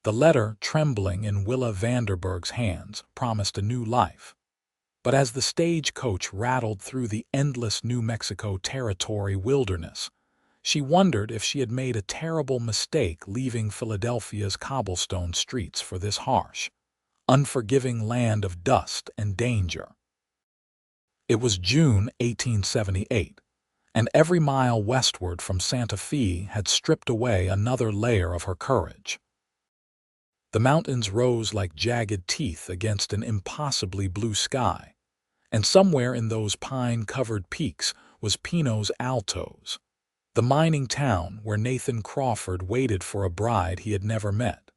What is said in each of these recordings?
The letter, trembling in Willa Vanderberg's hands, promised a new life. But as the stagecoach rattled through the endless New Mexico Territory wilderness, she wondered if she had made a terrible mistake leaving Philadelphia's cobblestone streets for this harsh, unforgiving land of dust and danger. It was June 1878, and every mile westward from Santa Fe had stripped away another layer of her courage. The mountains rose like jagged teeth against an impossibly blue sky, and somewhere in those pine-covered peaks was Pino's Altos, the mining town where Nathan Crawford waited for a bride he had never met.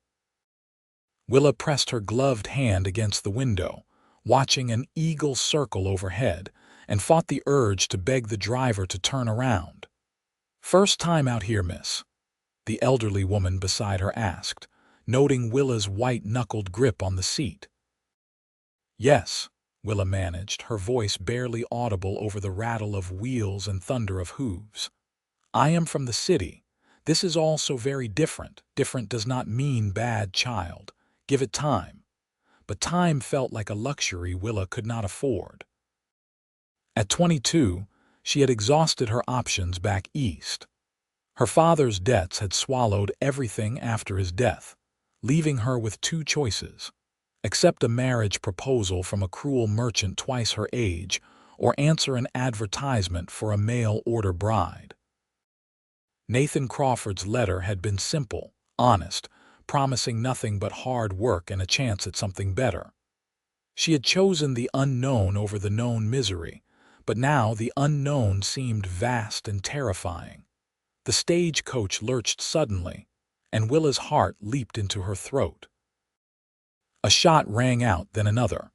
Willa pressed her gloved hand against the window, watching an eagle circle overhead, and fought the urge to beg the driver to turn around. "First time out here, miss?" the elderly woman beside her asked, noting Willa's white-knuckled grip on the seat. "Yes," Willa managed, her voice barely audible over the rattle of wheels and thunder of hooves. "I am from the city. This is all so very different. Different does not mean bad, child. Give it time." But time felt like a luxury Willa could not afford. At 22, she had exhausted her options back east. Her father's debts had swallowed everything after his death, leaving her with two choices: accept a marriage proposal from a cruel merchant twice her age, or answer an advertisement for a mail-order bride. Nathan Crawford's letter had been simple, honest, promising nothing but hard work and a chance at something better. She had chosen the unknown over the known misery, but now the unknown seemed vast and terrifying. The stagecoach lurched suddenly, and Willa's heart leaped into her throat. A shot rang out, then another.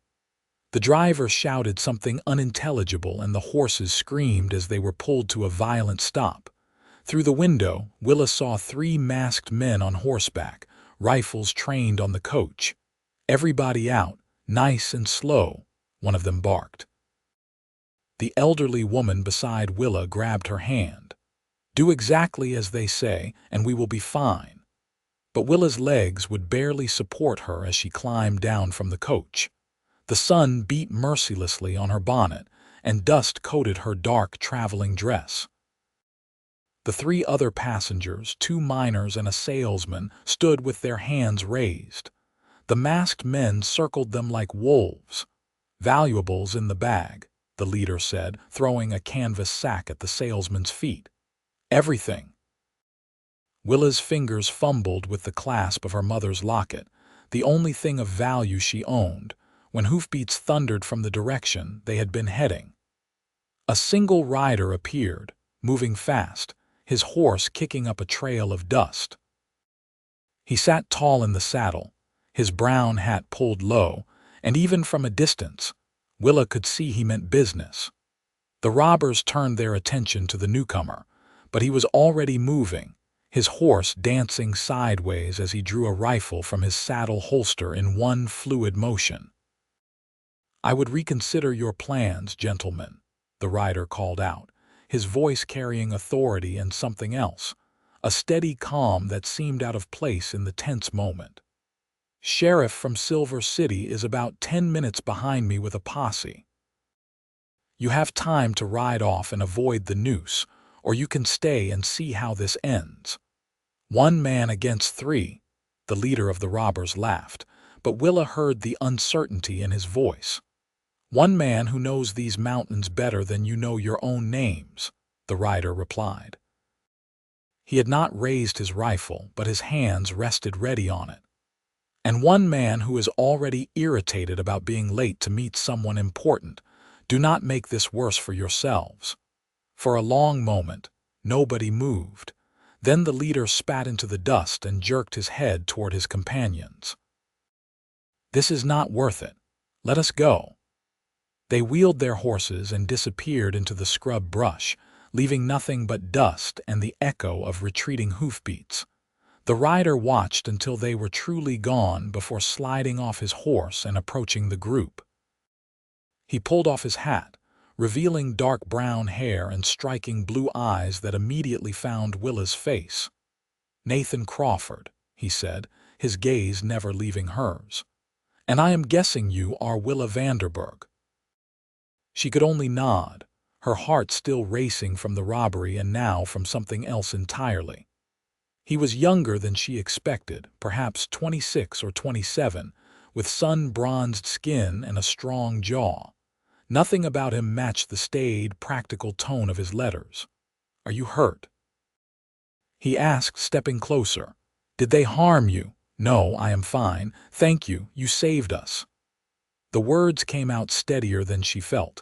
The driver shouted something unintelligible, and the horses screamed as they were pulled to a violent stop. Through the window, Willa saw three masked men on horseback, rifles trained on the coach. "Everybody out, nice and slow," one of them barked. The elderly woman beside Willa grabbed her hand. "Do exactly as they say, and we will be fine." But Willa's legs would barely support her as she climbed down from the coach. The sun beat mercilessly on her bonnet, and dust coated her dark traveling dress. The three other passengers, two miners and a salesman, stood with their hands raised. The masked men circled them like wolves. "Valuables in the bag," the leader said, throwing a canvas sack at the salesman's feet. "Everything." Willa's fingers fumbled with the clasp of her mother's locket, the only thing of value she owned, when hoofbeats thundered from the direction they had been heading. A single rider appeared, moving fast, his horse kicking up a trail of dust. He sat tall in the saddle, his brown hat pulled low, and even from a distance, Willa could see he meant business. The robbers turned their attention to the newcomer, but he was already moving, his horse dancing sideways as he drew a rifle from his saddle holster in one fluid motion. "I would reconsider your plans, gentlemen," the rider called out, his voice carrying authority and something else, a steady calm that seemed out of place in the tense moment. "Sheriff from Silver City is about 10 minutes behind me with a posse. You have time to ride off and avoid the noose, or you can stay and see how this ends." "1 man against 3, the leader of the robbers laughed, but Willa heard the uncertainty in his voice. "1 man who knows these mountains better than you know your own names," the rider replied. He had not raised his rifle, but his hands rested ready on it. "And 1 man who is already irritated about being late to meet someone important. Do not make this worse for yourselves." For a long moment, nobody moved. Then the leader spat into the dust and jerked his head toward his companions. "This is not worth it. Let us go." They wheeled their horses and disappeared into the scrub brush, leaving nothing but dust and the echo of retreating hoofbeats. The rider watched until they were truly gone before sliding off his horse and approaching the group. He pulled off his hat, revealing dark brown hair and striking blue eyes that immediately found Willa's face. "Nathan Crawford," he said, his gaze never leaving hers. "And I am guessing you are Willa Vanderberg." She could only nod, her heart still racing from the robbery and now from something else entirely. He was younger than she expected, perhaps 26 or 27, with sun-bronzed skin and a strong jaw. Nothing about him matched the staid, practical tone of his letters. "Are you hurt?" he asked, stepping closer. "Did they harm you?" "No, I am fine. Thank you. You saved us." The words came out steadier than she felt.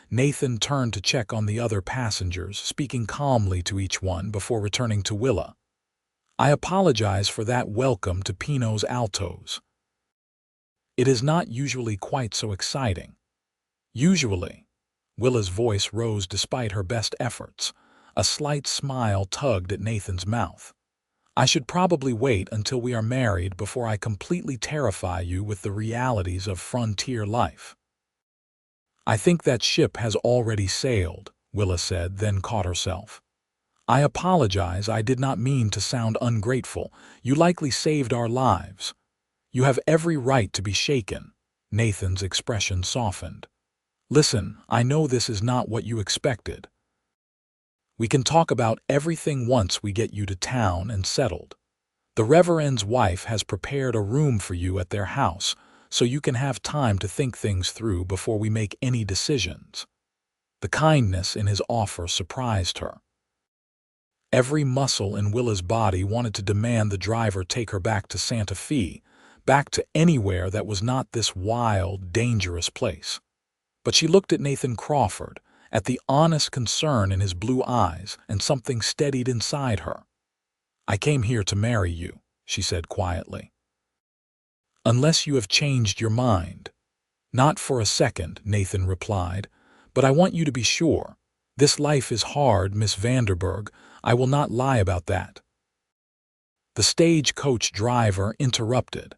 Nathan turned to check on the other passengers, speaking calmly to each one before returning to Willa. "I apologize for that welcome to Pino's Altos. It is not usually quite so exciting." "Usually." Willa's voice rose despite her best efforts. A slight smile tugged at Nathan's mouth. "I should probably wait until we are married before I completely terrify you with the realities of frontier life." "I think that ship has already sailed," Willa said, then caught herself. "I apologize, I did not mean to sound ungrateful. You likely saved our lives." "You have every right to be shaken." Nathan's expression softened. "Listen, I know this is not what you expected. We can talk about everything once we get you to town and settled. The Reverend's wife has prepared a room for you at their house, so you can have time to think things through before we make any decisions." The kindness in his offer surprised her. Every muscle in Willa's body wanted to demand the driver take her back to Santa Fe, back to anywhere that was not this wild, dangerous place. But she looked at Nathan Crawford, at the honest concern in his blue eyes, and something steadied inside her. "I came here to marry you," she said quietly. "Unless you have changed your mind." "Not for a second," Nathan replied, "but I want you to be sure. This life is hard, Miss Vanderberg. I will not lie about that." The stagecoach driver interrupted,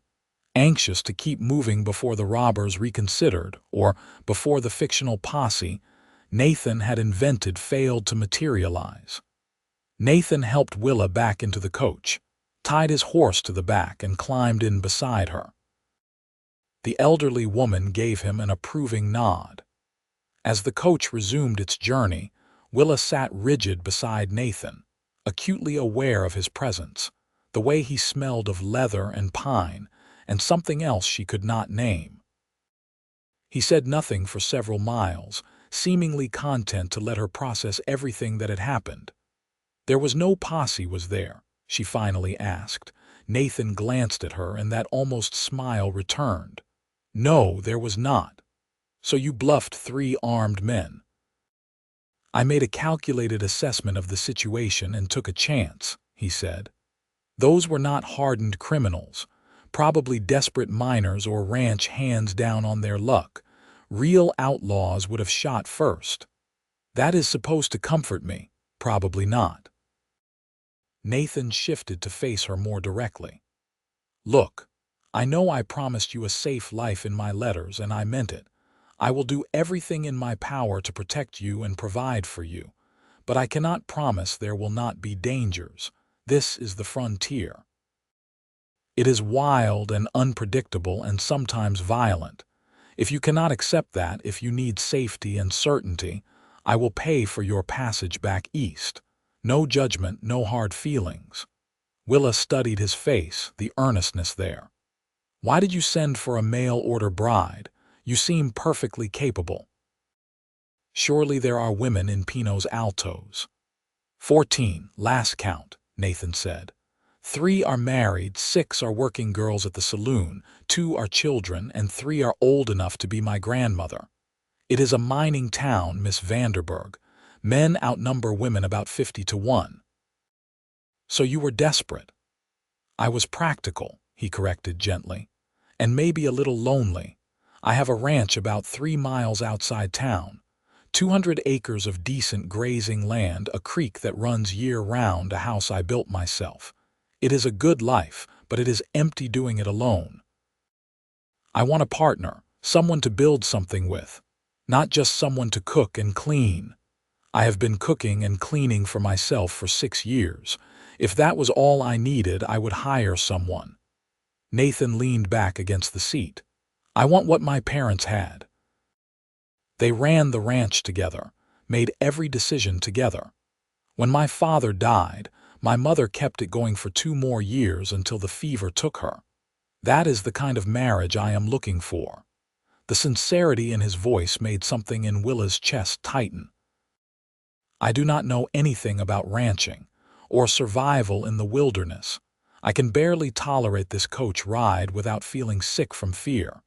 anxious to keep moving before the robbers reconsidered, or before the fictional posse Nathan had invented failed to materialize. Nathan helped Willa back into the coach, tied his horse to the back, and climbed in beside her. The elderly woman gave him an approving nod. As the coach resumed its journey, Willa sat rigid beside Nathan, acutely aware of his presence, the way he smelled of leather and pine, and something else she could not name. He said nothing for several miles, seemingly content to let her process everything that had happened. "There was no posse, was there?" she finally asked. Nathan glanced at her, and that almost smile returned. "No, there was not." "So you bluffed 3 armed men?" "I made a calculated assessment of the situation and took a chance," he said. "Those were not hardened criminals, probably desperate miners or ranch hands down on their luck. Real outlaws would have shot first." "That is supposed to comfort me." "Probably not." Nathan shifted to face her more directly. "Look, I know I promised you a safe life in my letters, and I meant it. I will do everything in my power to protect you and provide for you, but I cannot promise there will not be dangers. This is the frontier. It is wild and unpredictable and sometimes violent. If you cannot accept that, if you need safety and certainty, I will pay for your passage back east. No judgment, no hard feelings." Willa studied his face, the earnestness there. "Why did you send for a mail-order bride? You seem perfectly capable." "Surely there are women in Pino's Altos." 14, last count, Nathan said. 3 are married, 6 are working girls at the saloon, 2 are children, and 3 are old enough to be my grandmother. It is a mining town, Miss Vanderberg. Men outnumber women about 50 to 1. "So you were desperate." "I was practical," he corrected gently, "and maybe a little lonely. I have a ranch about 3 miles outside town. 200 acres of decent grazing land, a creek that runs year-round, a house I built myself. It is a good life, but it is empty doing it alone. I want a partner, someone to build something with, not just someone to cook and clean. I have been cooking and cleaning for myself for 6 years. If that was all I needed, I would hire someone." Nathan leaned back against the seat. I want what my parents had. They ran the ranch together, made every decision together. When my father died, my mother kept it going for 2 more years until the fever took her. That is the kind of marriage I am looking for. The sincerity in his voice made something in Willa's chest tighten. I do not know anything about ranching or survival in the wilderness. I can barely tolerate this coach ride without feeling sick from fear.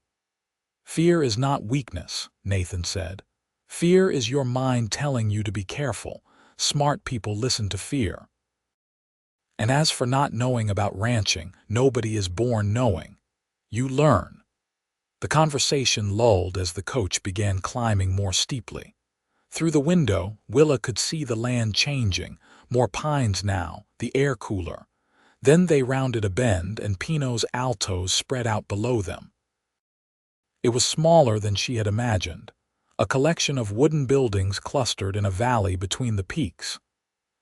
Fear is not weakness, Nathan said. Fear is your mind telling you to be careful. Smart people listen to fear. And as for not knowing about ranching, nobody is born knowing. You learn. The conversation lulled as the coach began climbing more steeply. Through the window, Willa could see the land changing, more pines now, the air cooler. Then they rounded a bend and Pino's altos spread out below them. It was smaller than she had imagined, a collection of wooden buildings clustered in a valley between the peaks.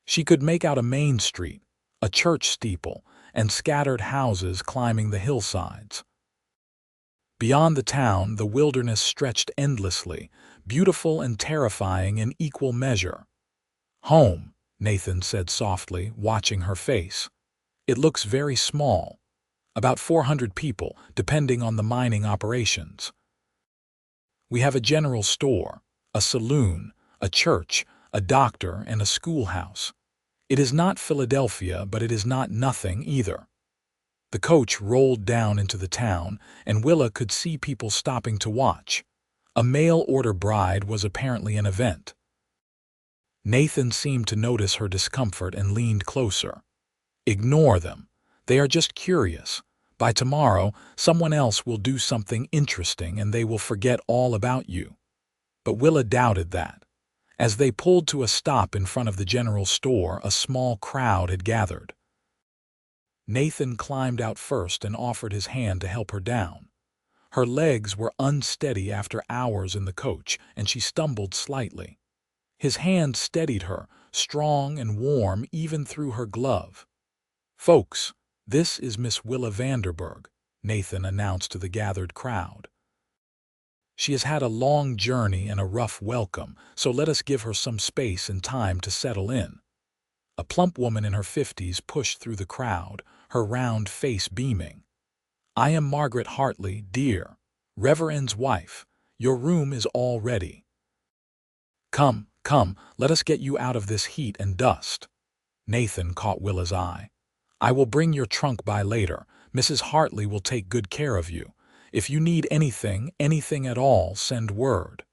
She could make out a main street, a church steeple, and scattered houses climbing the hillsides. Beyond the town, the wilderness stretched endlessly, beautiful and terrifying in equal measure. Home, Nathan said softly, watching her face. It looks very small. About 400 people, depending on the mining operations. We have a general store, a saloon, a church, a doctor, and a schoolhouse. It is not Philadelphia, but it is not nothing either. The coach rolled down into the town, and Willa could see people stopping to watch. A mail-order bride was apparently an event. Nathan seemed to notice her discomfort and leaned closer. Ignore them. They are just curious. By tomorrow, someone else will do something interesting and they will forget all about you. But Willa doubted that. As they pulled to a stop in front of the general store, a small crowd had gathered. Nathan climbed out first and offered his hand to help her down. Her legs were unsteady after hours in the coach, and she stumbled slightly. His hand steadied her, strong and warm even through her glove. "Folks, this is Miss Willa Vanderberg," Nathan announced to the gathered crowd. "She has had a long journey and a rough welcome, so let us give her some space and time to settle in." A plump woman in her 50s pushed through the crowd, her round face beaming. "I am Margaret Hartley, dear, Reverend's wife. Your room is all ready. Come, come, let us get you out of this heat and dust." Nathan caught Willa's eye. "I will bring your trunk by later. Mrs. Hartley will take good care of you. If you need anything at all, send word."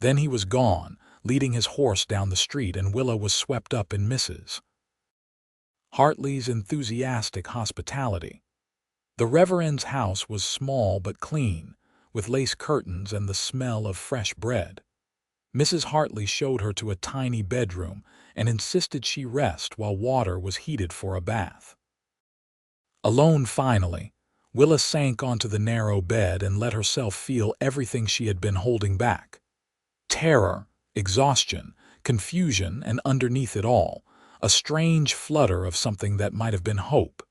Then he was gone, leading his horse down the street, and Willa was swept up in Mrs. Hartley's enthusiastic hospitality. The Reverend's house was small but clean, with lace curtains and the smell of fresh bread. Mrs. Hartley showed her to a tiny bedroom and insisted she rest while water was heated for a bath. Alone finally, Willa sank onto the narrow bed and let herself feel everything she had been holding back. Terror, exhaustion, confusion, and underneath it all, a strange flutter of something that might have been hope.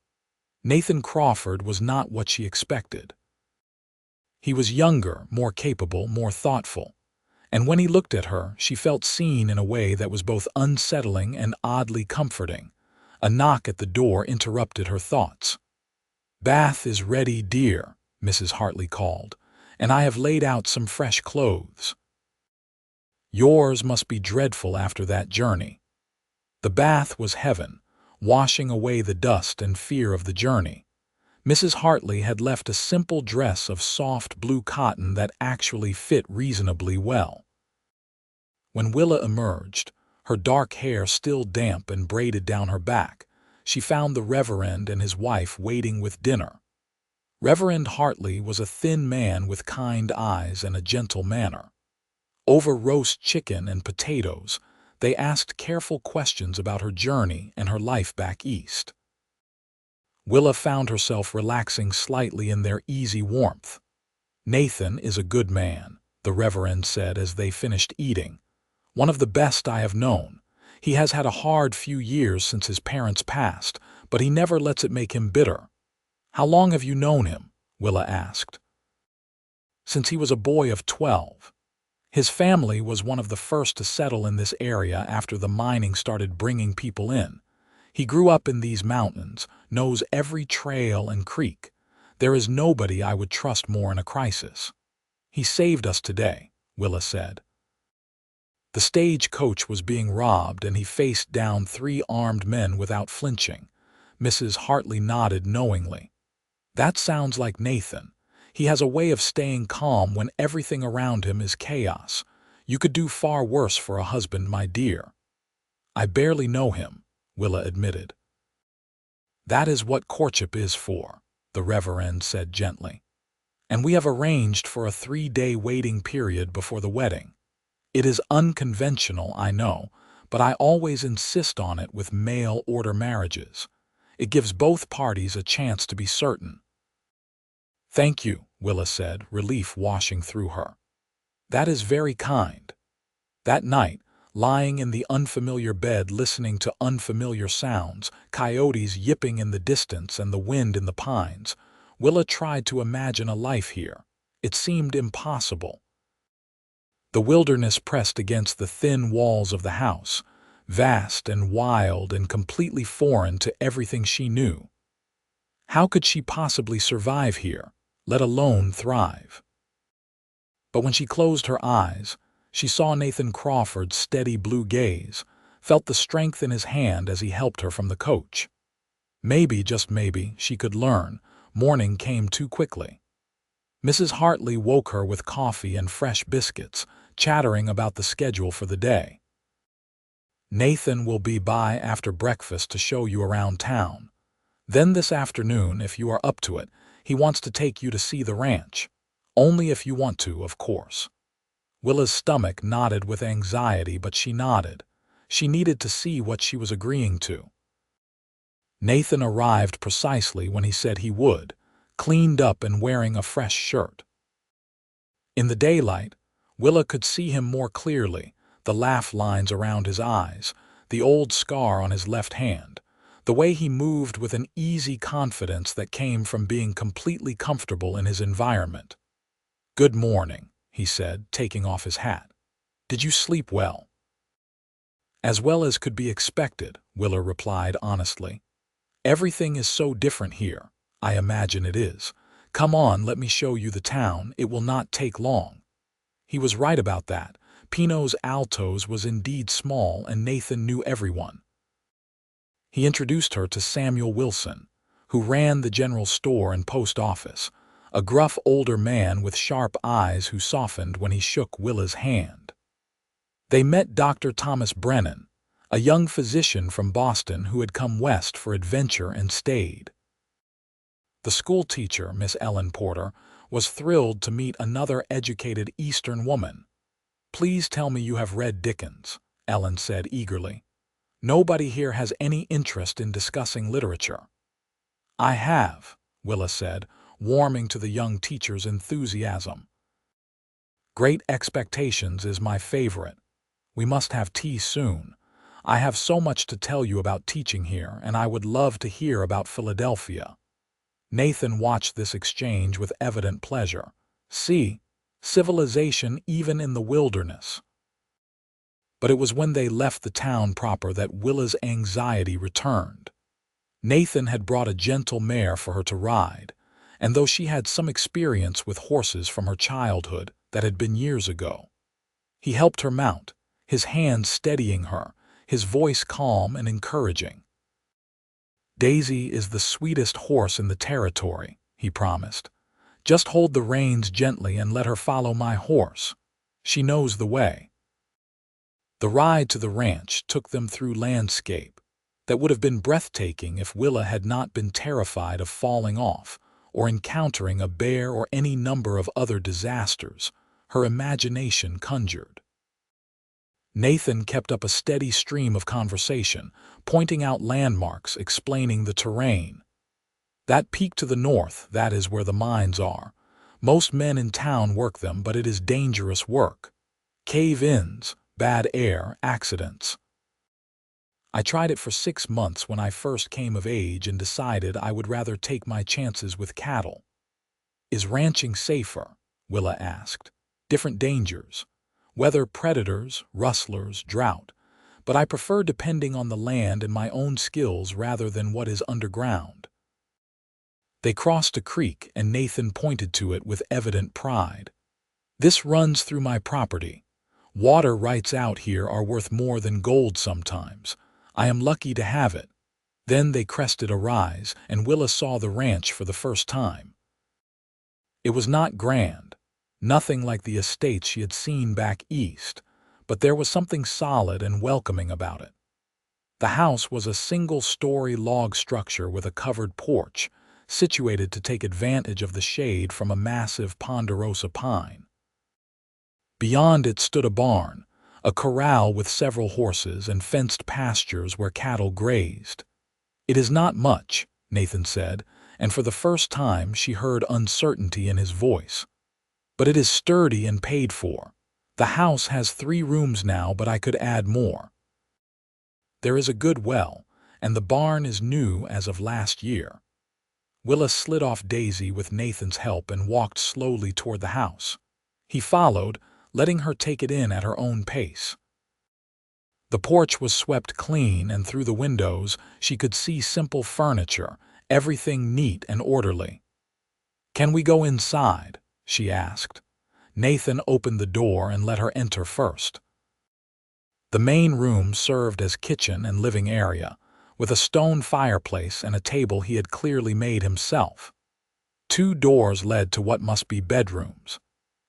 Nathan Crawford was not what she expected. He was younger, more capable, more thoughtful. And when he looked at her, she felt seen in a way that was both unsettling and oddly comforting. A knock at the door interrupted her thoughts. "Bath is ready, dear," Mrs. Hartley called, "and I have laid out some fresh clothes. Yours must be dreadful after that journey." The bath was heaven, washing away the dust and fear of the journey. Mrs. Hartley had left a simple dress of soft blue cotton that actually fit reasonably well. When Willa emerged, her dark hair still damp and braided down her back, she found the Reverend and his wife waiting with dinner. Reverend Hartley was a thin man with kind eyes and a gentle manner. Over roast chicken and potatoes, they asked careful questions about her journey and her life back east. Willa found herself relaxing slightly in their easy warmth. "Nathan is a good man," the Reverend said as they finished eating. "One of the best I have known. He has had a hard few years since his parents passed, but he never lets it make him bitter. "How long have you known him?" Willa asked. "Since he was a boy of 12. His family was one of the first to settle in this area after the mining started bringing people in. He grew up in these mountains, knows every trail and creek. There is nobody I would trust more in a crisis. He saved us today," Willa said. The stagecoach was being robbed, and he faced down 3 armed men without flinching. Mrs. Hartley nodded knowingly. "That sounds like Nathan. He has a way of staying calm when everything around him is chaos. You could do far worse for a husband, my dear." "I barely know him," Willa admitted. "That is what courtship is for," the Reverend said gently. "And we have arranged for a 3-day waiting period before the wedding. It is unconventional, I know, but I always insist on it with mail-order marriages. It gives both parties a chance to be certain." "Thank you," Willa said, relief washing through her. "That is very kind." That night, lying in the unfamiliar bed listening to unfamiliar sounds, coyotes yipping in the distance and the wind in the pines, Willa tried to imagine a life here. It seemed impossible. The wilderness pressed against the thin walls of the house, vast and wild and completely foreign to everything she knew. How could she possibly survive here, let alone thrive? But when she closed her eyes, she saw Nathan Crawford's steady blue gaze, felt the strength in his hand as he helped her from the coach. Maybe, just maybe, she could learn. Morning came too quickly. Mrs. Hartley woke her with coffee and fresh biscuits, chattering about the schedule for the day. "Nathan will be by after breakfast to show you around town. Then this afternoon, if you are up to it, he wants to take you to see the ranch. Only if you want to, of course." Willa's stomach knotted with anxiety, but she nodded. She needed to see what she was agreeing to. Nathan arrived precisely when he said he would, cleaned up and wearing a fresh shirt. In the daylight, Willa could see him more clearly, the laugh lines around his eyes, the old scar on his left hand, the way he moved with an easy confidence that came from being completely comfortable in his environment. "Good morning," he said, taking off his hat. "Did you sleep well?" "As well as could be expected," Willa replied honestly. "Everything is so different here. I imagine it is. Come on, let me show you the town. It will not take long." He was right about that. Pino's Altos was indeed small, and Nathan knew everyone. He introduced her to Samuel Wilson, who ran the general store and post office, a gruff older man with sharp eyes who softened when he shook Willa's hand. They met Dr. Thomas Brennan, a young physician from Boston who had come west for adventure and stayed. The school teacher, Miss Ellen Porter, was thrilled to meet another educated Eastern woman. "Please tell me you have read Dickens," Ellen said eagerly. "Nobody here has any interest in discussing literature." "I have," Willa said, warming to the young teacher's enthusiasm. "Great Expectations is my favorite. We must have tea soon. I have so much to tell you about teaching here, and I would love to hear about Philadelphia." Nathan watched this exchange with evident pleasure. See, civilization even in the wilderness. But it was when they left the town proper that Willa's anxiety returned. Nathan had brought a gentle mare for her to ride, and though she had some experience with horses from her childhood, that had been years ago. He helped her mount, his hand steadying her, his voice calm and encouraging. "Daisy is the sweetest horse in the territory," he promised. "Just hold the reins gently and let her follow my horse. She knows the way." The ride to the ranch took them through landscape that would have been breathtaking if Willa had not been terrified of falling off or encountering a bear or any number of other disasters her imagination conjured. Nathan kept up a steady stream of conversation, pointing out landmarks, explaining the terrain. "That peak to the north, that is where the mines are. Most men in town work them, but it is dangerous work. Cave-ins, bad air, accidents." I tried it for 6 months when I first came of age and decided I would rather take my chances with cattle. Is ranching safer? Willa asked. Different dangers. Weather, predators, rustlers, drought. But I prefer depending on the land and my own skills rather than what is underground. They crossed a creek and Nathan pointed to it with evident pride. This runs through my property. Water rights out here are worth more than gold sometimes. I am lucky to have it. Then they crested a rise, and Willa saw the ranch for the first time. It was not grand, nothing like the estates she had seen back east, but there was something solid and welcoming about it. The house was a single-story log structure with a covered porch, situated to take advantage of the shade from a massive ponderosa pine. Beyond it stood a barn, a corral with several horses and fenced pastures where cattle grazed. "It is not much," Nathan said, and for the first time she heard uncertainty in his voice. "But it is sturdy and paid for. The house has 3 rooms now, but I could add more. There is a good well, and the barn is new as of last year." Willa slid off Daisy with Nathan's help and walked slowly toward the house. He followed, letting her take it in at her own pace. The porch was swept clean, and through the windows she could see simple furniture, everything neat and orderly. "Can we go inside?" she asked. Nathan opened the door and let her enter first. The main room served as kitchen and living area, with a stone fireplace and a table he had clearly made himself. 2 doors led to what must be bedrooms.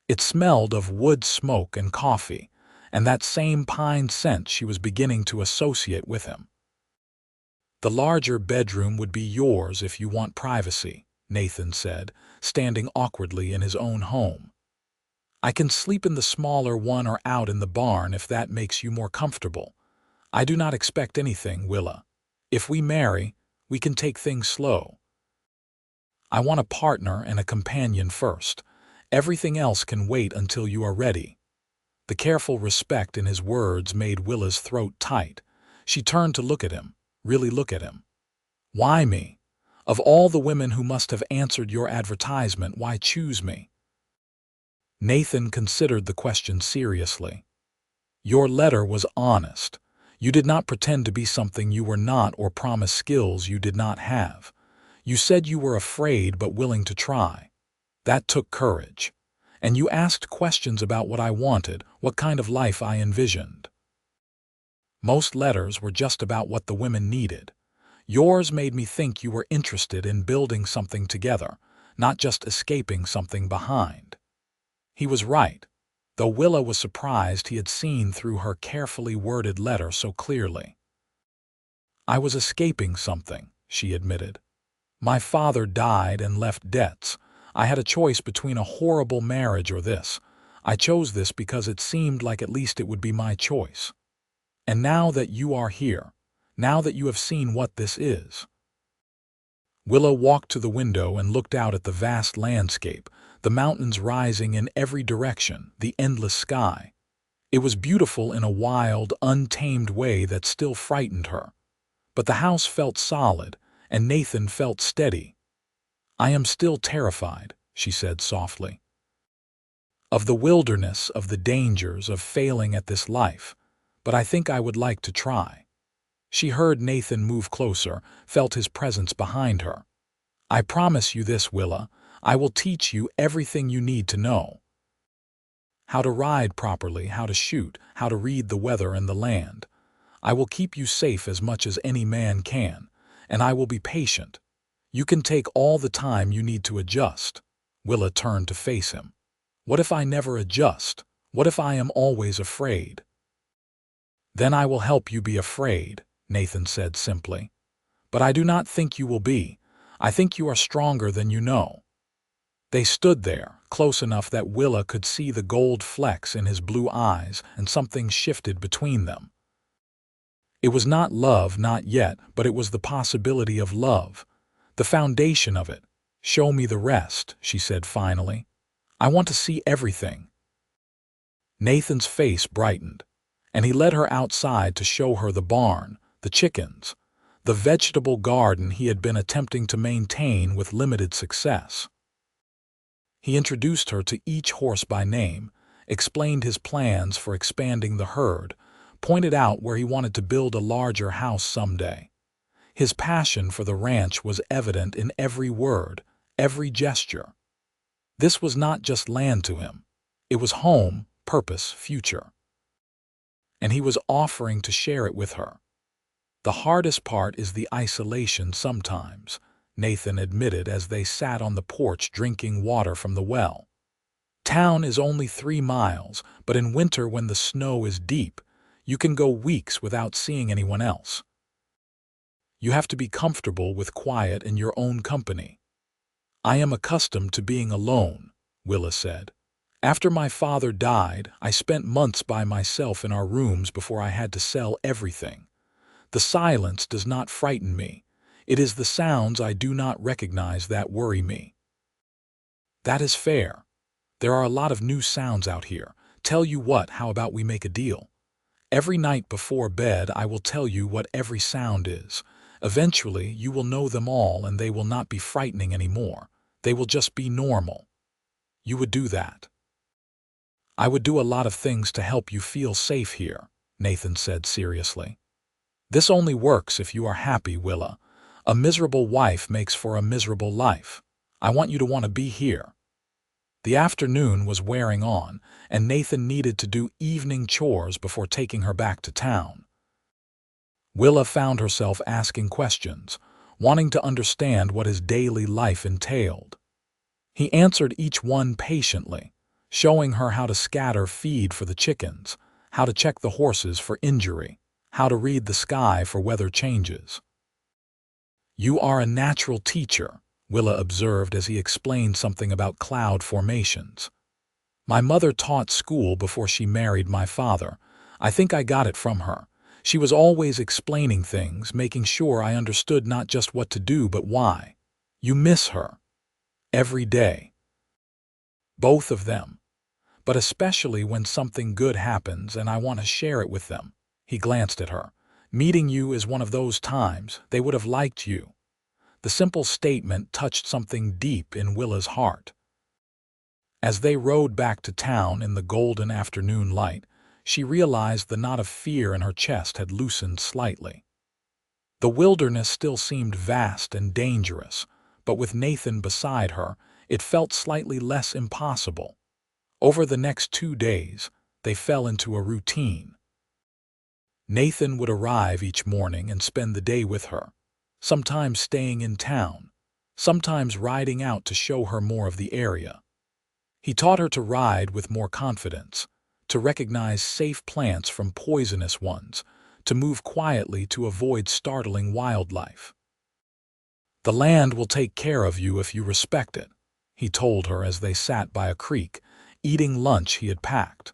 It smelled of wood smoke and coffee, and that same pine scent she was beginning to associate with him. "The larger bedroom would be yours if you want privacy," Nathan said, standing awkwardly in his own home. "I can sleep in the smaller one or out in the barn if that makes you more comfortable. I do not expect anything, Willa. If we marry, we can take things slow. I want a partner and a companion first. Everything else can wait until you are ready." The careful respect in his words made Willa's throat tight. She turned to look at him, really look at him. "Why me? Of all the women who must have answered your advertisement, why choose me?" Nathan considered the question seriously. "Your letter was honest. You did not pretend to be something you were not or promise skills you did not have. You said you were afraid but willing to try. That took courage. And you asked questions about what I wanted, what kind of life I envisioned. Most letters were just about what the women needed. Yours made me think you were interested in building something together, not just escaping something behind." He was right, though Willa was surprised he had seen through her carefully worded letter so clearly. "I was escaping something," she admitted. "My father died and left debts. I had a choice between a horrible marriage or this. I chose this because it seemed like at least it would be my choice. And now that you are here, now that you have seen what this is." Willa walked to the window and looked out at the vast landscape, the mountains rising in every direction, the endless sky. It was beautiful in a wild, untamed way that still frightened her. But the house felt solid, and Nathan felt steady. "I am still terrified," she said softly. "Of the wilderness, of the dangers, of failing at this life. But I think I would like to try." She heard Nathan move closer, felt his presence behind her. "I promise you this, Willa. I will teach you everything you need to know. How to ride properly, how to shoot, how to read the weather and the land. I will keep you safe as much as any man can, and I will be patient. You can take all the time you need to adjust." Willa turned to face him. "What if I never adjust? What if I am always afraid?" "Then I will help you be afraid," Nathan said simply. "But I do not think you will be. I think you are stronger than you know." They stood there, close enough that Willa could see the gold flecks in his blue eyes, and something shifted between them. It was not love, not yet, but it was the possibility of love. The foundation of it. "Show me the rest," she said finally. "I want to see everything." Nathan's face brightened, and he led her outside to show her the barn, the chickens, the vegetable garden he had been attempting to maintain with limited success. He introduced her to each horse by name, explained his plans for expanding the herd, pointed out where he wanted to build a larger house someday. His passion for the ranch was evident in every word, every gesture. This was not just land to him. It was home, purpose, future. And he was offering to share it with her. The hardest part is the isolation sometimes, Nathan admitted as they sat on the porch drinking water from the well. Town is only 3 miles, but in winter when the snow is deep, you can go weeks without seeing anyone else. You have to be comfortable with quiet in your own company. I am accustomed to being alone, Willa said. After my father died, I spent months by myself in our rooms before I had to sell everything. The silence does not frighten me. It is the sounds I do not recognize that worry me. That is fair. There are a lot of new sounds out here. Tell you what, how about we make a deal? Every night before bed I will tell you what every sound is. Eventually you will know them all and they will not be frightening anymore. They will just be normal. You would do that. I would do a lot of things to help you feel safe here, Nathan said seriously. This only works if you are happy, Willa. A miserable wife makes for a miserable life. I want you to want to be here. The afternoon was wearing on, and Nathan needed to do evening chores before taking her back to town. Willa found herself asking questions, wanting to understand what his daily life entailed. He answered each one patiently, showing her how to scatter feed for the chickens, how to check the horses for injury, how to read the sky for weather changes. You are a natural teacher, Willa observed as he explained something about cloud formations. My mother taught school before she married my father. I think I got it from her. She was always explaining things, making sure I understood not just what to do but why. You miss her. Every day. Both of them. But especially when something good happens and I want to share it with them. He glanced at her. Meeting you is one of those times. They would have liked you. The simple statement touched something deep in Willa's heart. As they rode back to town in the golden afternoon light, she realized the knot of fear in her chest had loosened slightly. The wilderness still seemed vast and dangerous, but with Nathan beside her, it felt slightly less impossible. Over the next 2 days, they fell into a routine. Nathan would arrive each morning and spend the day with her, sometimes staying in town, sometimes riding out to show her more of the area. He taught her to ride with more confidence, to recognize safe plants from poisonous ones, to move quietly to avoid startling wildlife. The land will take care of you if you respect it, he told her as they sat by a creek, eating lunch he had packed.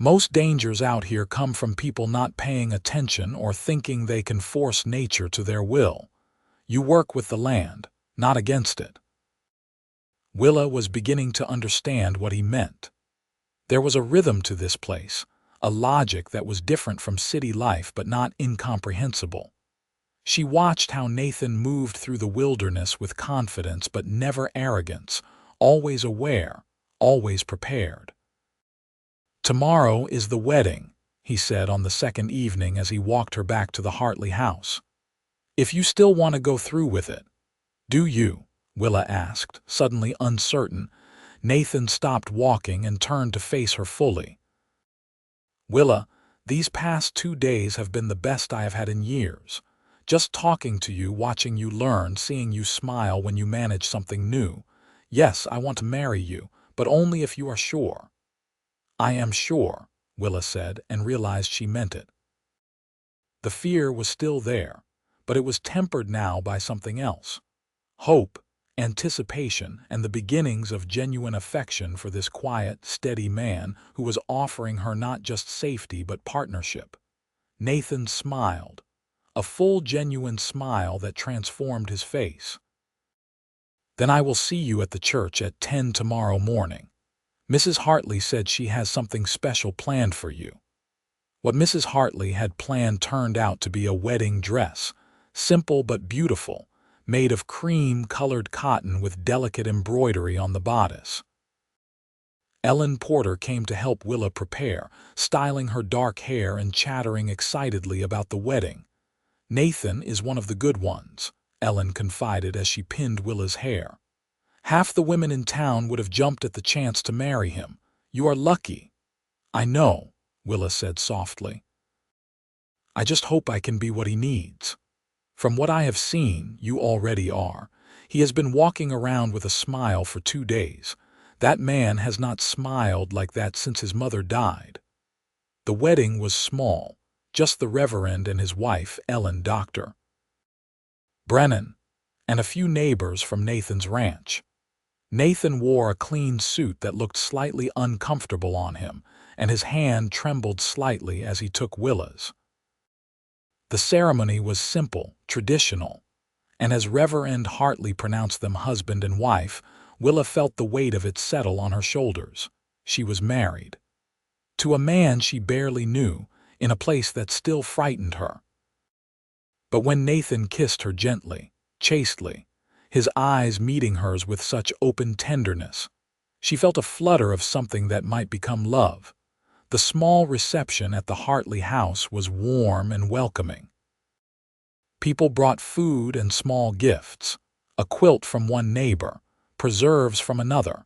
Most dangers out here come from people not paying attention or thinking they can force nature to their will. You work with the land, not against it. Willa was beginning to understand what he meant. There was a rhythm to this place, a logic that was different from city life but not incomprehensible. She watched how Nathan moved through the wilderness with confidence but never arrogance, always aware, always prepared. Tomorrow is the wedding, he said on the second evening as he walked her back to the Hartley house. If you still want to go through with it. Do you? Willa asked, suddenly uncertain. Nathan stopped walking and turned to face her fully. Willa, these past 2 days have been the best I have had in years. Just talking to you, watching you learn, seeing you smile when you manage something new. Yes, I want to marry you, but only if you are sure. I am sure, Willa said, and realized she meant it. The fear was still there, but it was tempered now by something else. Hope, anticipation, and the beginnings of genuine affection for this quiet, steady man who was offering her not just safety but partnership. Nathan smiled, a full, genuine smile that transformed his face. Then I will see you at the church at 10 tomorrow morning. Mrs. Hartley said she has something special planned for you. What Mrs. Hartley had planned turned out to be a wedding dress, simple but beautiful, made of cream-colored cotton with delicate embroidery on the bodice. Ellen Porter came to help Willa prepare, styling her dark hair and chattering excitedly about the wedding. "Nathan is one of the good ones," Ellen confided as she pinned Willa's hair. "Half the women in town would have jumped at the chance to marry him. You are lucky." "I know," Willa said softly. "I just hope I can be what he needs." "From what I have seen, you already are. He has been walking around with a smile for 2 days. That man has not smiled like that since his mother died." The wedding was small, just the Reverend and his wife, Ellen Dr. Brennan, and a few neighbors from Nathan's ranch. Nathan wore a clean suit that looked slightly uncomfortable on him, and his hand trembled slightly as he took Willa's. The ceremony was simple, traditional, and as Reverend Hartley pronounced them husband and wife, Willa felt the weight of it settle on her shoulders. She was married. To a man she barely knew, in a place that still frightened her. But when Nathan kissed her gently, chastely, his eyes meeting hers with such open tenderness, she felt a flutter of something that might become love. The small reception at the Hartley house was warm and welcoming. People brought food and small gifts, a quilt from one neighbor, preserves from another.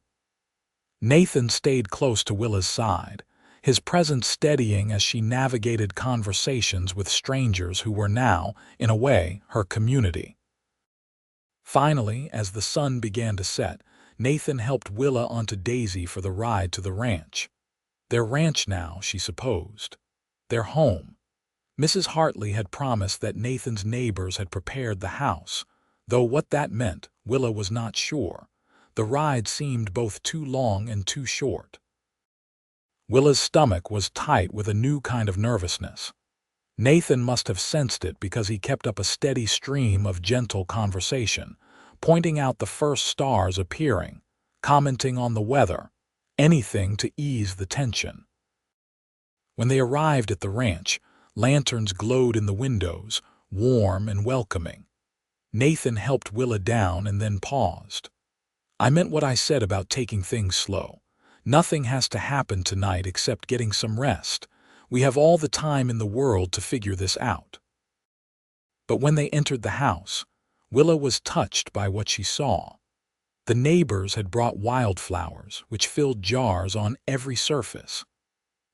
Nathan stayed close to Willa's side, his presence steadying as she navigated conversations with strangers who were now, in a way, her community. Finally, as the sun began to set, Nathan helped Willa onto Daisy for the ride to the ranch. Their ranch now, she supposed. Their home. Mrs. Hartley had promised that Nathan's neighbors had prepared the house, though what that meant, Willa was not sure. The ride seemed both too long and too short. Willa's stomach was tight with a new kind of nervousness. Nathan must have sensed it because he kept up a steady stream of gentle conversation, pointing out the first stars appearing, commenting on the weather, anything to ease the tension. When they arrived at the ranch, lanterns glowed in the windows, warm and welcoming. Nathan helped Willa down and then paused. "I meant what I said about taking things slow. Nothing has to happen tonight except getting some rest. We have all the time in the world to figure this out." But when they entered the house, Willa was touched by what she saw. The neighbors had brought wildflowers, which filled jars on every surface.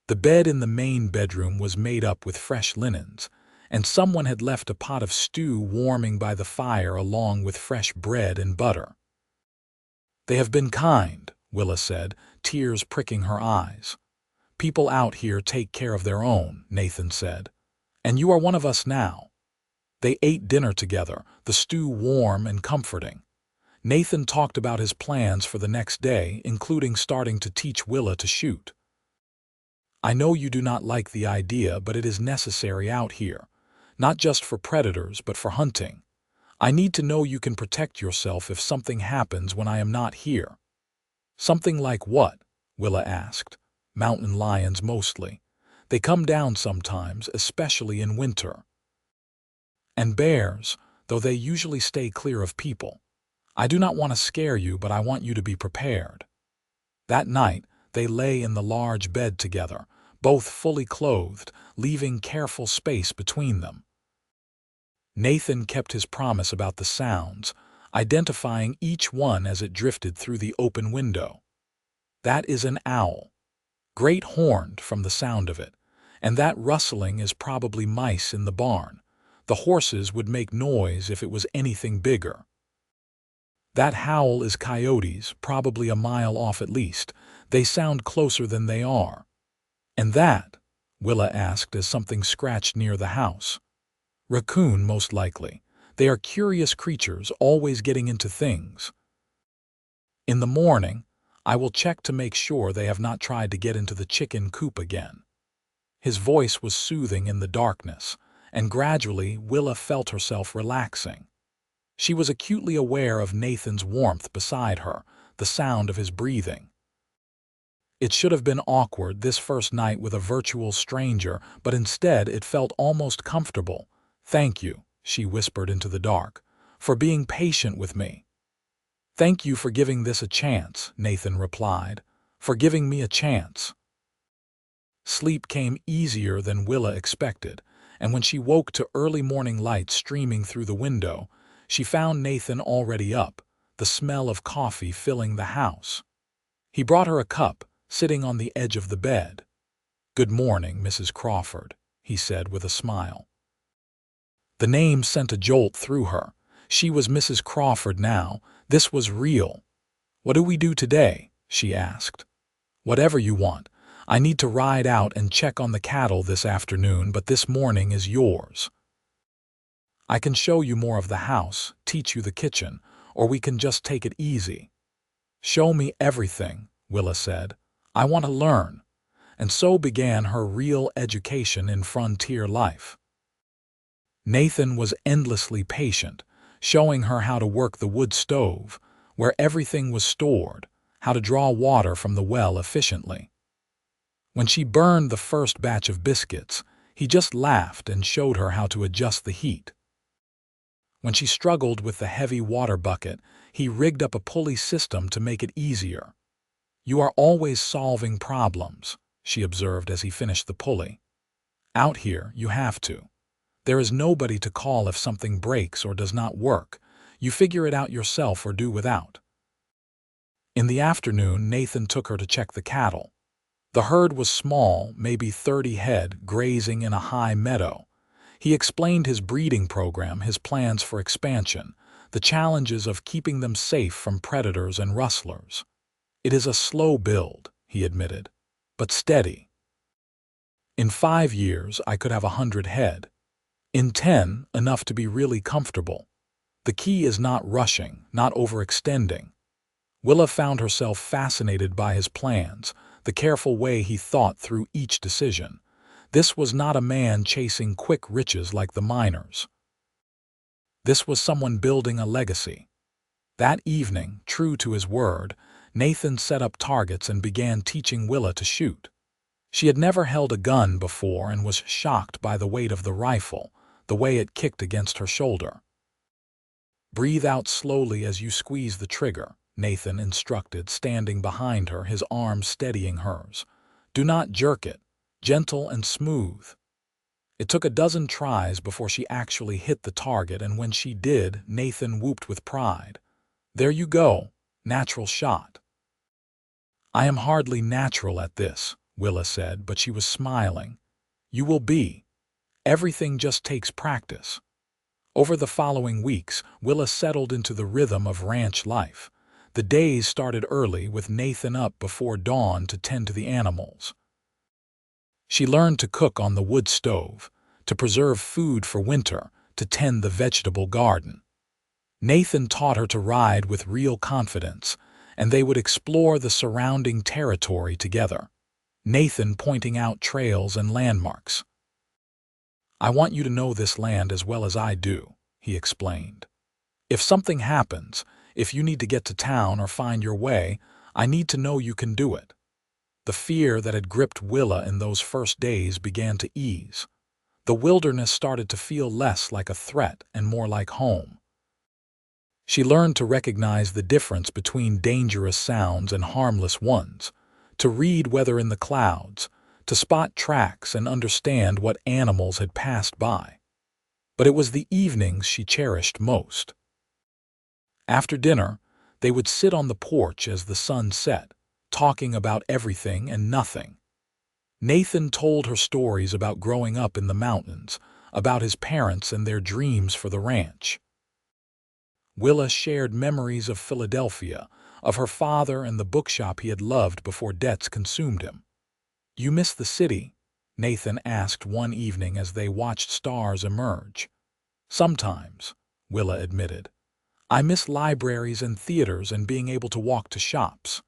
The bed in the main bedroom was made up with fresh linens, and someone had left a pot of stew warming by the fire along with fresh bread and butter. "They have been kind," Willa said, tears pricking her eyes. "People out here take care of their own," Nathan said. "And you are one of us now." They ate dinner together, the stew warm and comforting. Nathan talked about his plans for the next day, including starting to teach Willa to shoot. "I know you do not like the idea, but it is necessary out here, not just for predators, but for hunting. I need to know you can protect yourself if something happens when I am not here." "Something like what?" Willa asked. "Mountain lions mostly. They come down sometimes, especially in winter. And bears, though they usually stay clear of people. I do not want to scare you, but I want you to be prepared." That night, they lay in the large bed together, both fully clothed, leaving careful space between them. Nathan kept his promise about the sounds, identifying each one as it drifted through the open window. "That is an owl. Great horned from the sound of it, and that rustling is probably mice in the barn. The horses would make noise if it was anything bigger. That howl is coyotes, probably a mile off at least. They sound closer than they are." "And that?" Willa asked as something scratched near the house. "Raccoon, most likely. They are curious creatures, always getting into things. In the morning, I will check to make sure they have not tried to get into the chicken coop again." His voice was soothing in the darkness, and gradually Willa felt herself relaxing. She was acutely aware of Nathan's warmth beside her, the sound of his breathing. It should have been awkward this first night with a virtual stranger, but instead it felt almost comfortable. "Thank you," she whispered into the dark, "for being patient with me." "Thank you for giving this a chance," Nathan replied. "For giving me a chance." Sleep came easier than Willa expected, and when she woke to early morning light streaming through the window, she found Nathan already up, the smell of coffee filling the house. He brought her a cup, sitting on the edge of the bed. "Good morning, Mrs. Crawford," he said with a smile. The name sent a jolt through her. She was Mrs. Crawford now. This was real. "What do we do today?" she asked. "Whatever you want. I need to ride out and check on the cattle this afternoon, but this morning is yours. I can show you more of the house, teach you the kitchen, or we can just take it easy." "Show me everything," Willa said. "I want to learn." And so began her real education in frontier life. Nathan was endlessly patient, showing her how to work the wood stove, where everything was stored, how to draw water from the well efficiently. When she burned the first batch of biscuits, he just laughed and showed her how to adjust the heat. When she struggled with the heavy water bucket, he rigged up a pulley system to make it easier. "You are always solving problems," she observed as he finished the pulley. "Out here, you have to. There is nobody to call if something breaks or does not work. You figure it out yourself or do without." In the afternoon, Nathan took her to check the cattle. The herd was small, maybe 30 head, grazing in a high meadow. He explained his breeding program, his plans for expansion, the challenges of keeping them safe from predators and rustlers. "It is a slow build," he admitted, "but steady. In 5 years, I could have 100 head. In 10, enough to be really comfortable. The key is not rushing, not overextending." Willa found herself fascinated by his plans, the careful way he thought through each decision. This was not a man chasing quick riches like the miners. This was someone building a legacy. That evening, true to his word, Nathan set up targets and began teaching Willa to shoot. She had never held a gun before and was shocked by the weight of the rifle, the way it kicked against her shoulder. "Breathe out slowly as you squeeze the trigger," Nathan instructed, standing behind her, his arm steadying hers. "Do not jerk it. Gentle and smooth." It took a dozen tries before she actually hit the target, and when she did, Nathan whooped with pride. "There you go. Natural shot." "I am hardly natural at this," Willa said, but she was smiling. "You will be. Everything just takes practice." Over the following weeks, Willa settled into the rhythm of ranch life. The days started early, with Nathan up before dawn to tend to the animals. She learned to cook on the wood stove, to preserve food for winter, to tend the vegetable garden. Nathan taught her to ride with real confidence, and they would explore the surrounding territory together, Nathan pointing out trails and landmarks. "I want you to know this land as well as I do," he explained. "If something happens, if you need to get to town or find your way, I need to know you can do it." The fear that had gripped Willa in those first days began to ease. The wilderness started to feel less like a threat and more like home. She learned to recognize the difference between dangerous sounds and harmless ones, to read weather in the clouds, to spot tracks and understand what animals had passed by. But it was the evenings she cherished most. After dinner, they would sit on the porch as the sun set, talking about everything and nothing. Nathan told her stories about growing up in the mountains, about his parents and their dreams for the ranch. Willa shared memories of Philadelphia, of her father and the bookshop he had loved before debts consumed him. "You miss the city?" Nathan asked one evening as they watched stars emerge. "Sometimes," Willa admitted. "I miss libraries and theaters and being able to walk to shops.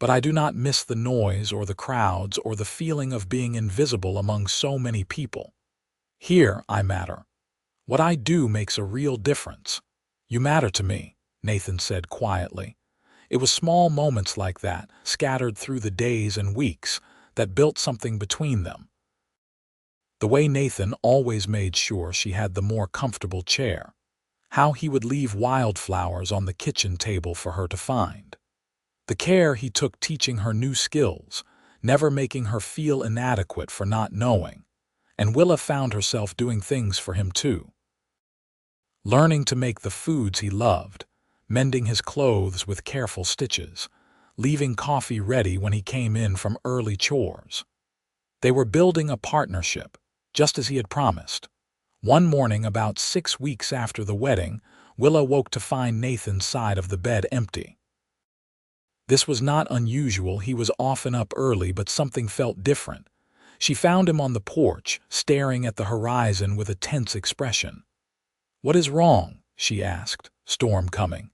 But I do not miss the noise or the crowds or the feeling of being invisible among so many people. Here I matter. What I do makes a real difference. You matter to me," Nathan said quietly. It was small moments like that, scattered through the days and weeks, that built something between them. The way Nathan always made sure she had the more comfortable chair. How he would leave wildflowers on the kitchen table for her to find. The care he took teaching her new skills, never making her feel inadequate for not knowing. And Willa found herself doing things for him too. Learning to make the foods he loved, mending his clothes with careful stitches, leaving coffee ready when he came in from early chores. They were building a partnership, just as he had promised. One morning, about 6 weeks after the wedding, Willa woke to find Nathan's side of the bed empty. This was not unusual. He was often up early, but something felt different. She found him on the porch, staring at the horizon with a tense expression. "What is wrong?" she asked. "Storm coming.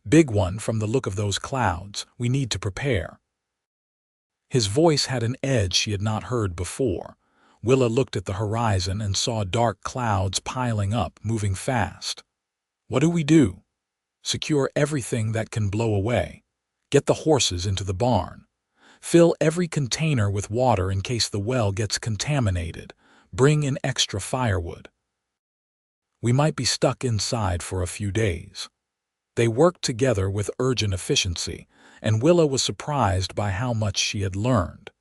Big one from the look of those clouds. We need to prepare." His voice had an edge she had not heard before. Willa looked at the horizon and saw dark clouds piling up, moving fast. "What do we do?" "Secure everything that can blow away. Get the horses into the barn. Fill every container with water in case the well gets contaminated. Bring in extra firewood. We might be stuck inside for a few days." They worked together with urgent efficiency, and Willa was surprised by how much she had learned.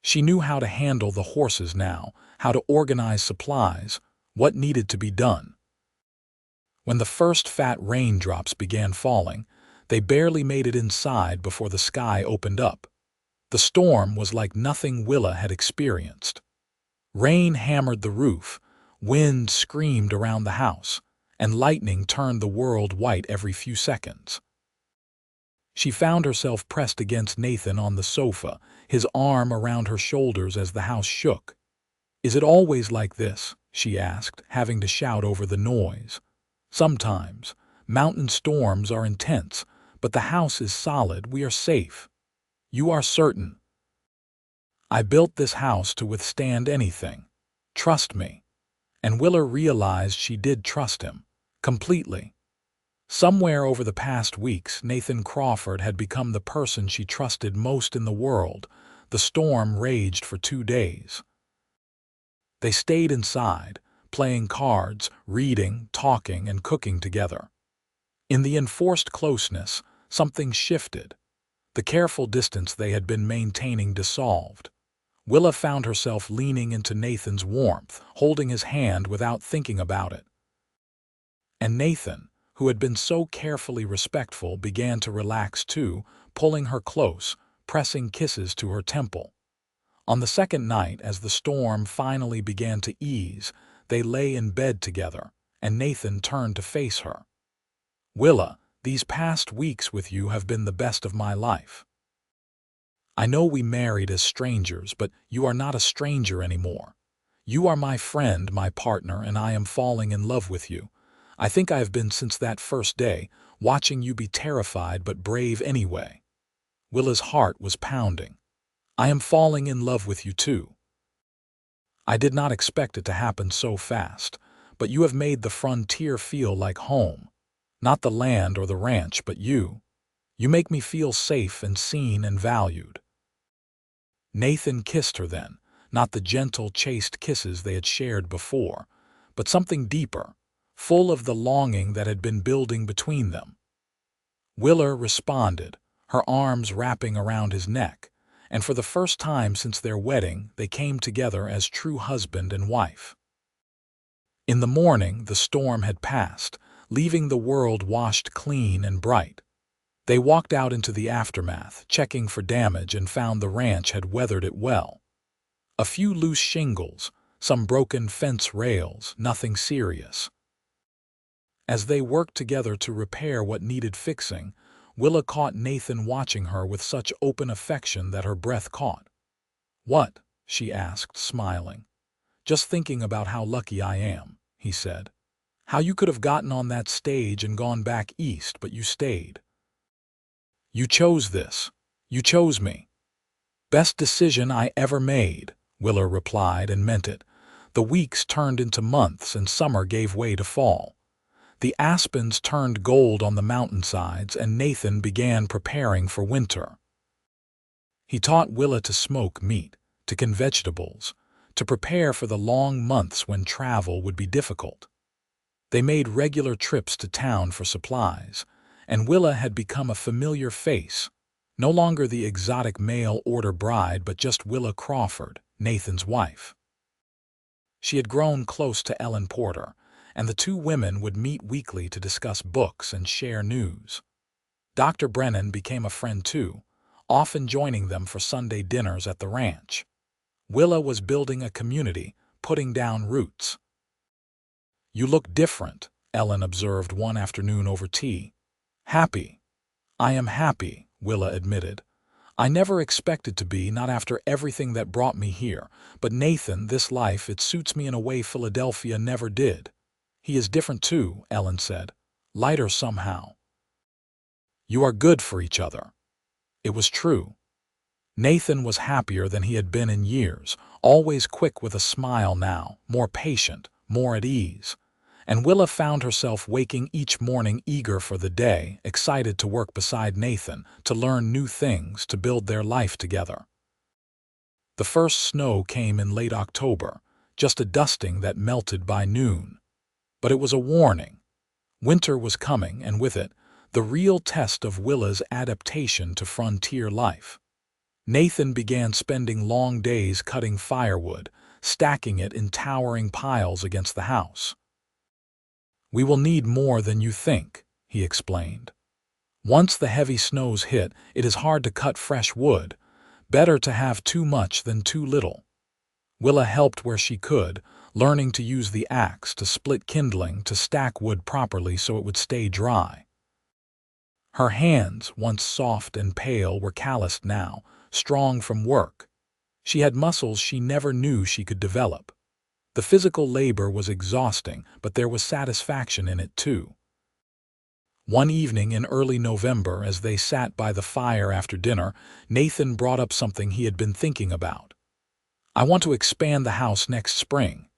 She knew how to handle the horses now, how to organize supplies, what needed to be done. When the first fat raindrops began falling, they barely made it inside before the sky opened up. The storm was like nothing Willa had experienced. Rain hammered the roof, wind screamed around the house, and lightning turned the world white every few seconds. She found herself pressed against Nathan on the sofa, his arm around her shoulders as the house shook. "Is it always like this?" she asked, having to shout over the noise. "Sometimes. Mountain storms are intense, but the house is solid. We are safe." "You are certain?" "I built this house to withstand anything. Trust me." And Willa realized she did trust him, completely. Somewhere over the past weeks, Nathan Crawford had become the person she trusted most in the world. The storm raged for 2 days. They stayed inside, playing cards, reading, talking, and cooking together. In the enforced closeness, something shifted. The careful distance they had been maintaining dissolved. Willa found herself leaning into Nathan's warmth, holding his hand without thinking about it. And Nathan, who had been so carefully respectful, began to relax too, pulling her close, pressing kisses to her temple. On the second night, as the storm finally began to ease, they lay in bed together, and Nathan turned to face her. "Willa, these past weeks with you have been the best of my life. I know we married as strangers, but you are not a stranger anymore. You are my friend, my partner, and I am falling in love with you. I think I have been since that first day, watching you be terrified but brave anyway." Willa's heart was pounding. "I am falling in love with you too. I did not expect it to happen so fast, but you have made the frontier feel like home. Not the land or the ranch, but you. You make me feel safe and seen and valued." Nathan kissed her then, not the gentle, chaste kisses they had shared before, but something deeper, full of the longing that had been building between them. Willa responded, her arms wrapping around his neck, and for the first time since their wedding, they came together as true husband and wife. In the morning, the storm had passed, leaving the world washed clean and bright. They walked out into the aftermath, checking for damage, and found the ranch had weathered it well. A few loose shingles, some broken fence rails, nothing serious. As they worked together to repair what needed fixing, Willa caught Nathan watching her with such open affection that her breath caught. "What?" she asked, smiling. "Just thinking about how lucky I am," he said. "How you could have gotten on that stage and gone back east, but you stayed. You chose this. You chose me." "Best decision I ever made," Willa replied, and meant it. The weeks turned into months and summer gave way to fall. The aspens turned gold on the mountainsides, and Nathan began preparing for winter. He taught Willa to smoke meat, to can vegetables, to prepare for the long months when travel would be difficult. They made regular trips to town for supplies, and Willa had become a familiar face, no longer the exotic mail-order bride but just Willa Crawford, Nathan's wife. She had grown close to Ellen Porter, and the two women would meet weekly to discuss books and share news. Dr. Brennan became a friend too, often joining them for Sunday dinners at the ranch. Willa was building a community, putting down roots. "You look different," Ellen observed one afternoon over tea. "Happy." "I am happy," Willa admitted. "I never expected to be, not after everything that brought me here. But Nathan, this life, it suits me in a way Philadelphia never did." "He is different too," Ellen said. "Lighter somehow." "You are good for each other." It was true. Nathan was happier than he had been in years, always quick with a smile now, more patient, more at ease. And Willa found herself waking each morning eager for the day, excited to work beside Nathan, to learn new things, to build their life together. The first snow came in late October, just a dusting that melted by noon. But it was a warning. Winter was coming, and with it, the real test of Willa's adaptation to frontier life. Nathan began spending long days cutting firewood, stacking it in towering piles against the house. "We will need more than you think," he explained. "Once the heavy snows hit, it is hard to cut fresh wood. Better to have too much than too little." Willa helped where she could, learning to use the axe, to split kindling, to stack wood properly so it would stay dry. Her hands, once soft and pale, were calloused now, strong from work. She had muscles she never knew she could develop. The physical labor was exhausting, but there was satisfaction in it too. One evening in early November, as they sat by the fire after dinner, Nathan brought up something he had been thinking about. "I want to expand the house next spring.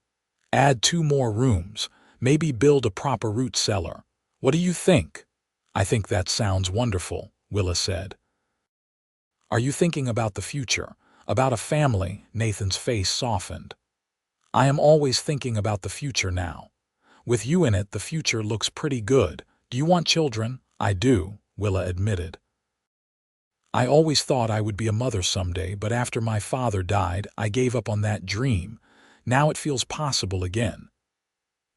Add 2 more rooms, maybe build a proper root cellar. What do you think?" "I think that sounds wonderful," Willa said. "Are you thinking about the future, about a family?" Nathan's face softened. "I am always thinking about the future now. With you in it, the future looks pretty good. Do you want children?" "I do," Willa admitted. "I always thought I would be a mother someday, but after my father died, I gave up on that dream. Now it feels possible again."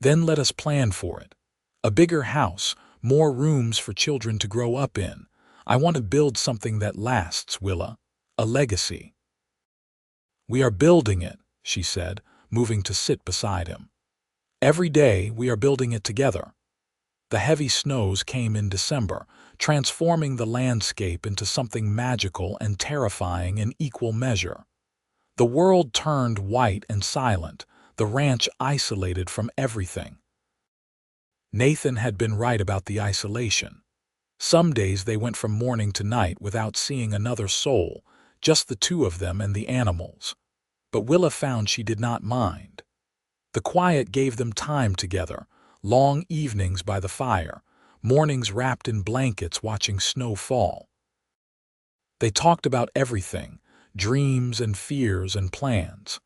"Then let us plan for it. A bigger house, more rooms for children to grow up in. I want to build something that lasts, Willa. A legacy." "We are building it," she said, moving to sit beside him. "Every day we are building it together." The heavy snows came in December, transforming the landscape into something magical and terrifying in equal measure. The world turned white and silent, the ranch isolated from everything. Nathan had been right about the isolation. Some days they went from morning to night without seeing another soul, just the two of them and the animals. But Willa found she did not mind. The quiet gave them time together, long evenings by the fire, mornings wrapped in blankets watching snow fall. They talked about everything, dreams and fears and plans.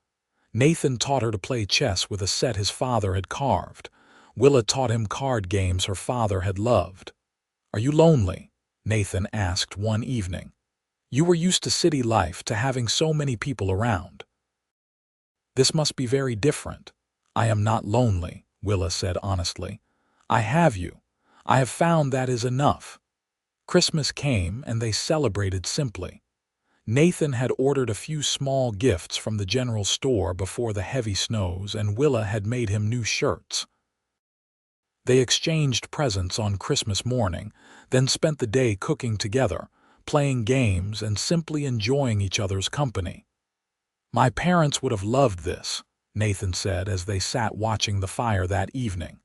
Nathan taught her to play chess with a set his father had carved. Willa taught him card games her father had loved. "Are you lonely?" Nathan asked one evening. "You were used to city life, to having so many people around." "This must be very different." "I am not lonely," Willa said honestly. "I have you. I have found that is enough." Christmas came, and they celebrated simply. Nathan had ordered a few small gifts from the general store before the heavy snows, and Willa had made him new shirts. They exchanged presents on Christmas morning, then spent the day cooking together, playing games, and simply enjoying each other's company. "My parents would have loved this," Nathan said as they sat watching the fire that evening.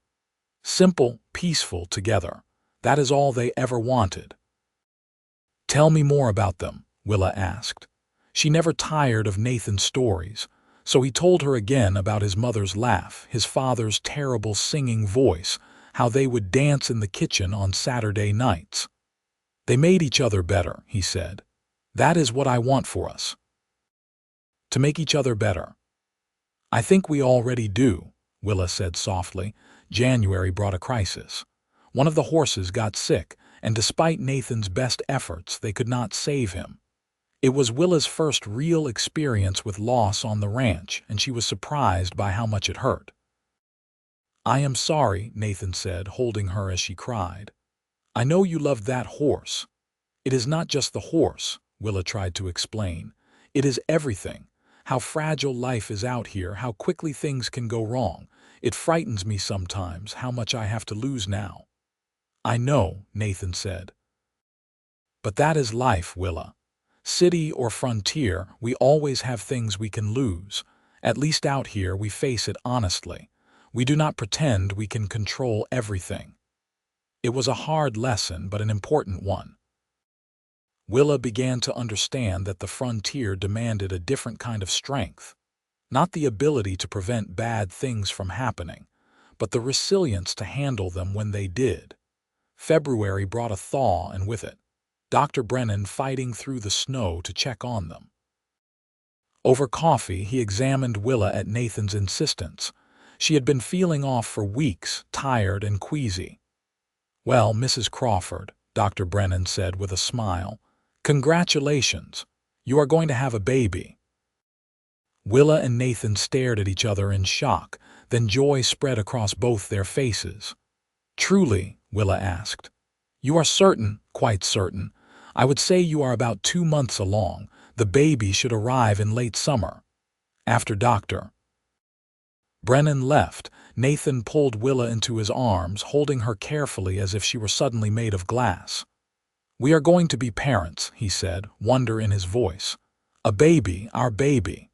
"Simple, peaceful together. That is all they ever wanted." "Tell me more about them," Willa asked. She never tired of Nathan's stories, so he told her again about his mother's laugh, his father's terrible singing voice, how they would dance in the kitchen on Saturday nights. They made each other better, he said. That is what I want for us. To make each other better. I think we already do, Willa said softly. January brought a crisis. One of the horses got sick, and despite Nathan's best efforts, they could not save him. It was Willa's first real experience with loss on the ranch, and she was surprised by how much it hurt. I am sorry, Nathan said, holding her as she cried. I know you loved that horse. It is not just the horse, Willa tried to explain. It is everything. How fragile life is out here, how quickly things can go wrong. It frightens me sometimes how much I have to lose now. I know, Nathan said. But that is life, Willa. City or frontier, we always have things we can lose. At least out here we face it honestly. We do not pretend we can control everything. It was a hard lesson, but an important one. Willa began to understand that the frontier demanded a different kind of strength. Not the ability to prevent bad things from happening, but the resilience to handle them when they did. February brought a thaw, and with it, Dr. Brennan fighting through the snow to check on them. Over coffee, he examined Willa at Nathan's insistence. She had been feeling off for weeks, tired and queasy. Well, Mrs. Crawford, Dr. Brennan said with a smile, congratulations. You are going to have a baby. Willa and Nathan stared at each other in shock, then joy spread across both their faces. Truly, Willa asked. You are certain, quite certain. I would say you are about 2 months along. The baby should arrive in late summer. After Dr. Brennan left, Nathan pulled Willa into his arms, holding her carefully as if she were suddenly made of glass. We are going to be parents, he said, wonder in his voice. A baby, our baby.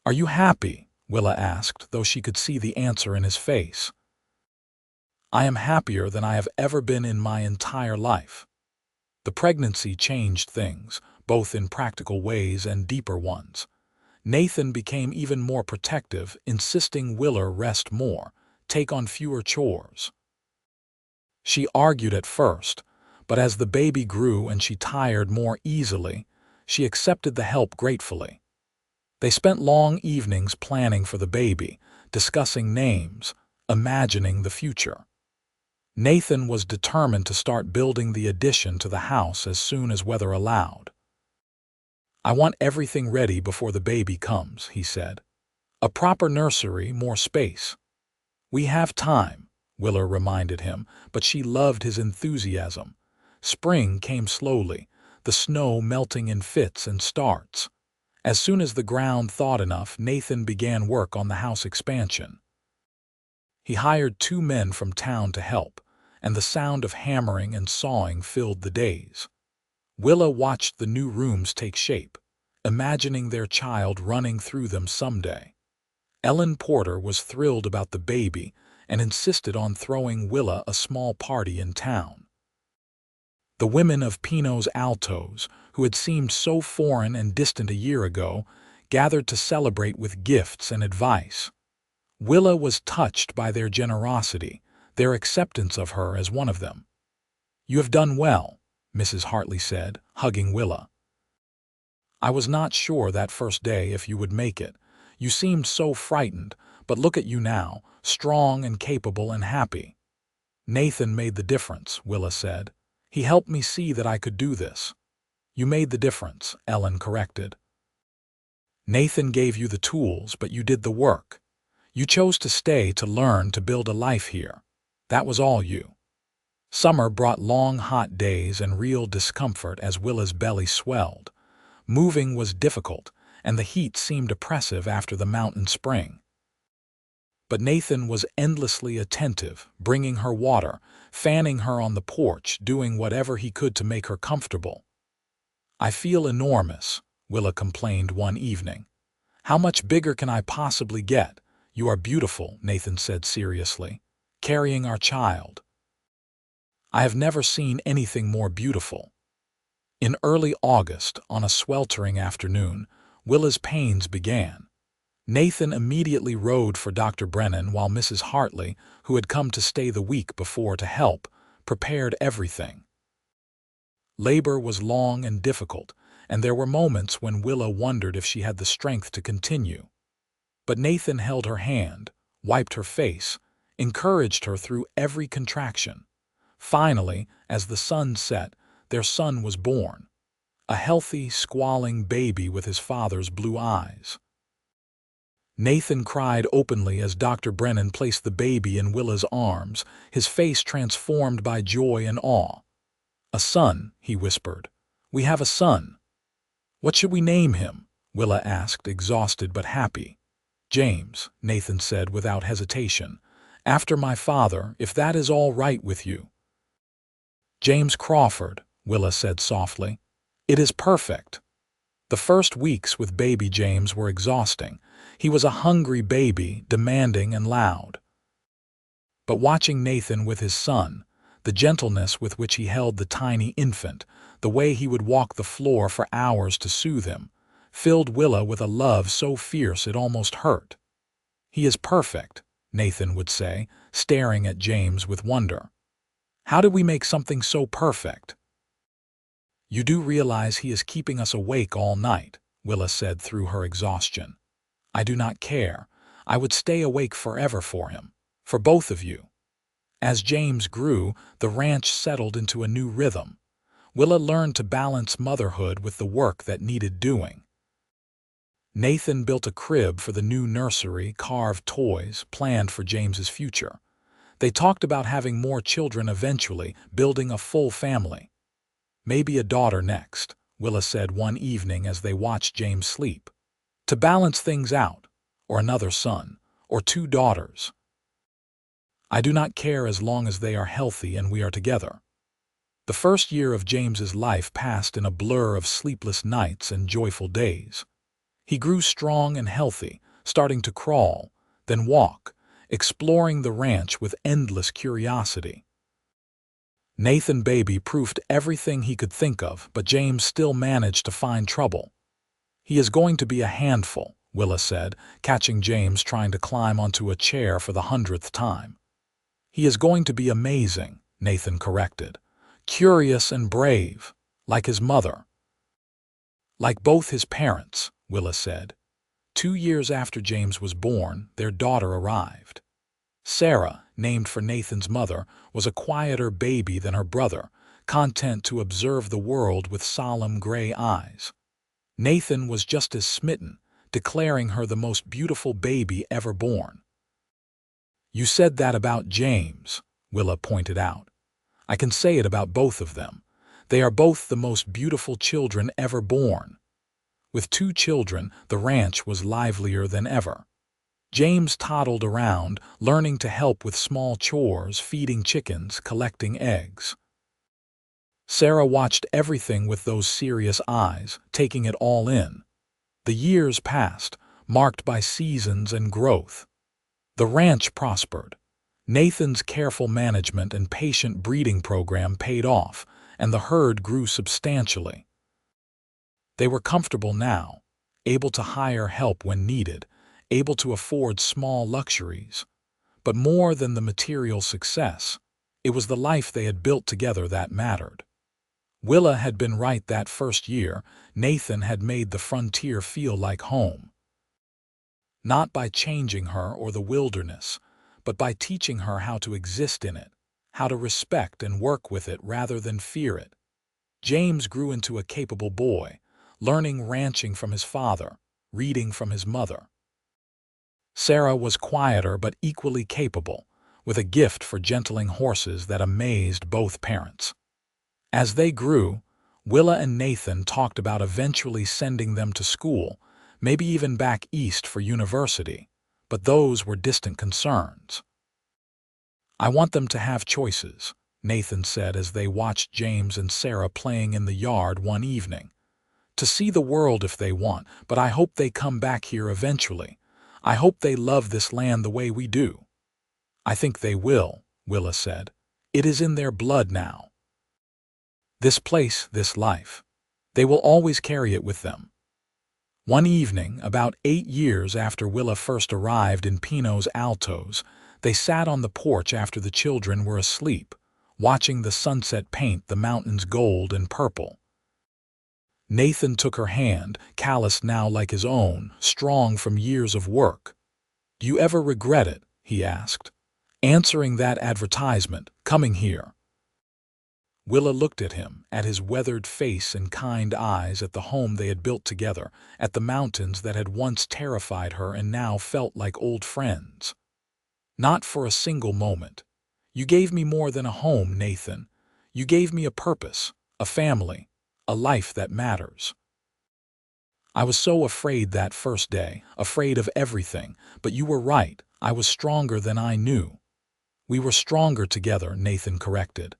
Are you happy? Willa asked, though she could see the answer in his face. I am happier than I have ever been in my entire life. The pregnancy changed things, both in practical ways and deeper ones. Nathan became even more protective, insisting Willa rest more, take on fewer chores. She argued at first, but as the baby grew and she tired more easily, she accepted the help gratefully. They spent long evenings planning for the baby, discussing names, imagining the future. Nathan was determined to start building the addition to the house as soon as weather allowed. I want everything ready before the baby comes, he said. A proper nursery, more space. We have time, Willa reminded him, but she loved his enthusiasm. Spring came slowly, the snow melting in fits and starts. As soon as the ground thawed enough, Nathan began work on the house expansion. He hired 2 men from town to help, and the sound of hammering and sawing filled the days. Willa watched the new rooms take shape, imagining their child running through them someday. Ellen Porter was thrilled about the baby and insisted on throwing Willa a small party in town. The women of Pino's Altos, who had seemed so foreign and distant a year ago, gathered to celebrate with gifts and advice. Willa was touched by their generosity, their acceptance of her as one of them. You have done well, Mrs. Hartley said, hugging Willa. I was not sure that first day if you would make it. You seemed so frightened, but look at you now, strong and capable and happy. Nathan made the difference, Willa said. He helped me see that I could do this. You made the difference, Ellen corrected. Nathan gave you the tools, but you did the work. You chose to stay to learn to build a life here. That was all you. Summer brought long hot days and real discomfort as Willa's belly swelled. Moving was difficult, and the heat seemed oppressive after the mountain spring. But Nathan was endlessly attentive, bringing her water, fanning her on the porch, doing whatever he could to make her comfortable. I feel enormous, Willa complained one evening. How much bigger can I possibly get? You are beautiful, Nathan said seriously, carrying our child. I have never seen anything more beautiful. In early August, on a sweltering afternoon, Willa's pains began. Nathan immediately rode for Dr. Brennan while Mrs. Hartley, who had come to stay the week before to help, prepared everything. Labor was long and difficult, and there were moments when Willa wondered if she had the strength to continue. But Nathan held her hand, wiped her face, encouraged her through every contraction. Finally, as the sun set, their son was born, a healthy, squalling baby with his father's blue eyes. Nathan cried openly as Dr. Brennan placed the baby in Willa's arms, his face transformed by joy and awe. "A son," he whispered. "We have a son." "What should we name him?" Willa asked, exhausted but happy. "James," Nathan said without hesitation. "After my father, if that is all right with you." "James Crawford," Willa said softly. "It is perfect." The first weeks with baby James were exhausting. He was a hungry baby, demanding and loud. But watching Nathan with his son, the gentleness with which he held the tiny infant, the way he would walk the floor for hours to soothe him, filled Willa with a love so fierce it almost hurt. "He is perfect," Nathan would say, staring at James with wonder. "How did we make something so perfect?" "You do realize he is keeping us awake all night," Willa said through her exhaustion. "I do not care. I would stay awake forever for him, for both of you." As James grew, the ranch settled into a new rhythm. Willa learned to balance motherhood with the work that needed doing. Nathan built a crib for the new nursery, carved toys, planned for James's future. They talked about having more children eventually, building a full family. "Maybe a daughter next," Willa said one evening as they watched James sleep. "To balance things out, or another son, or 2 daughters. I do not care as long as they are healthy and we are together." The first year of James's life passed in a blur of sleepless nights and joyful days. He grew strong and healthy, starting to crawl, then walk, exploring the ranch with endless curiosity. Nathan Baby proved everything he could think of, but James still managed to find trouble. "He is going to be a handful," Willa said, catching James trying to climb onto a chair for the 100th time. "He is going to be amazing," Nathan corrected. "Curious and brave, like his mother." "Like both his parents," Willa said. 2 years after James was born, their daughter arrived. Sarah, named for Nathan's mother, was a quieter baby than her brother, content to observe the world with solemn gray eyes. Nathan was just as smitten, declaring her the most beautiful baby ever born. "You said that about James," Willa pointed out. "I can say it about both of them. They are both the most beautiful children ever born." With 2 children, the ranch was livelier than ever. James toddled around, learning to help with small chores, feeding chickens, collecting eggs. Sarah watched everything with those serious eyes, taking it all in. The years passed, marked by seasons and growth. The ranch prospered. Nathan's careful management and patient breeding program paid off, and the herd grew substantially. They were comfortable now, able to hire help when needed, able to afford small luxuries. But more than the material success, it was the life they had built together that mattered. Willa had been right that first year. Nathan had made the frontier feel like home. Not by changing her or the wilderness, but by teaching her how to exist in it, how to respect and work with it rather than fear it. James grew into a capable boy, learning ranching from his father, reading from his mother. Sarah was quieter but equally capable, with a gift for gentling horses that amazed both parents. As they grew, Willa and Nathan talked about eventually sending them to school, maybe even back east for university, but those were distant concerns. "I want them to have choices," Nathan said as they watched James and Sarah playing in the yard one evening. "To see the world if they want, but I hope they come back here eventually. I hope they love this land the way we do." "I think they will," Willa said. "It is in their blood now. This place, this life. They will always carry it with them." One evening, about 8 years after Willa first arrived in Pino's Altos, they sat on the porch after the children were asleep, watching the sunset paint the mountains gold and purple. Nathan took her hand, calloused now like his own, strong from years of work. "Do you ever regret it?" he asked. "Answering that advertisement, coming here." Willa looked at him, at his weathered face and kind eyes, at the home they had built together, at the mountains that had once terrified her and now felt like old friends. "Not for a single moment. You gave me more than a home, Nathan. You gave me a purpose, a family, a life that matters. I was so afraid that first day, afraid of everything, but you were right. I was stronger than I knew." "We were stronger together," Nathan corrected.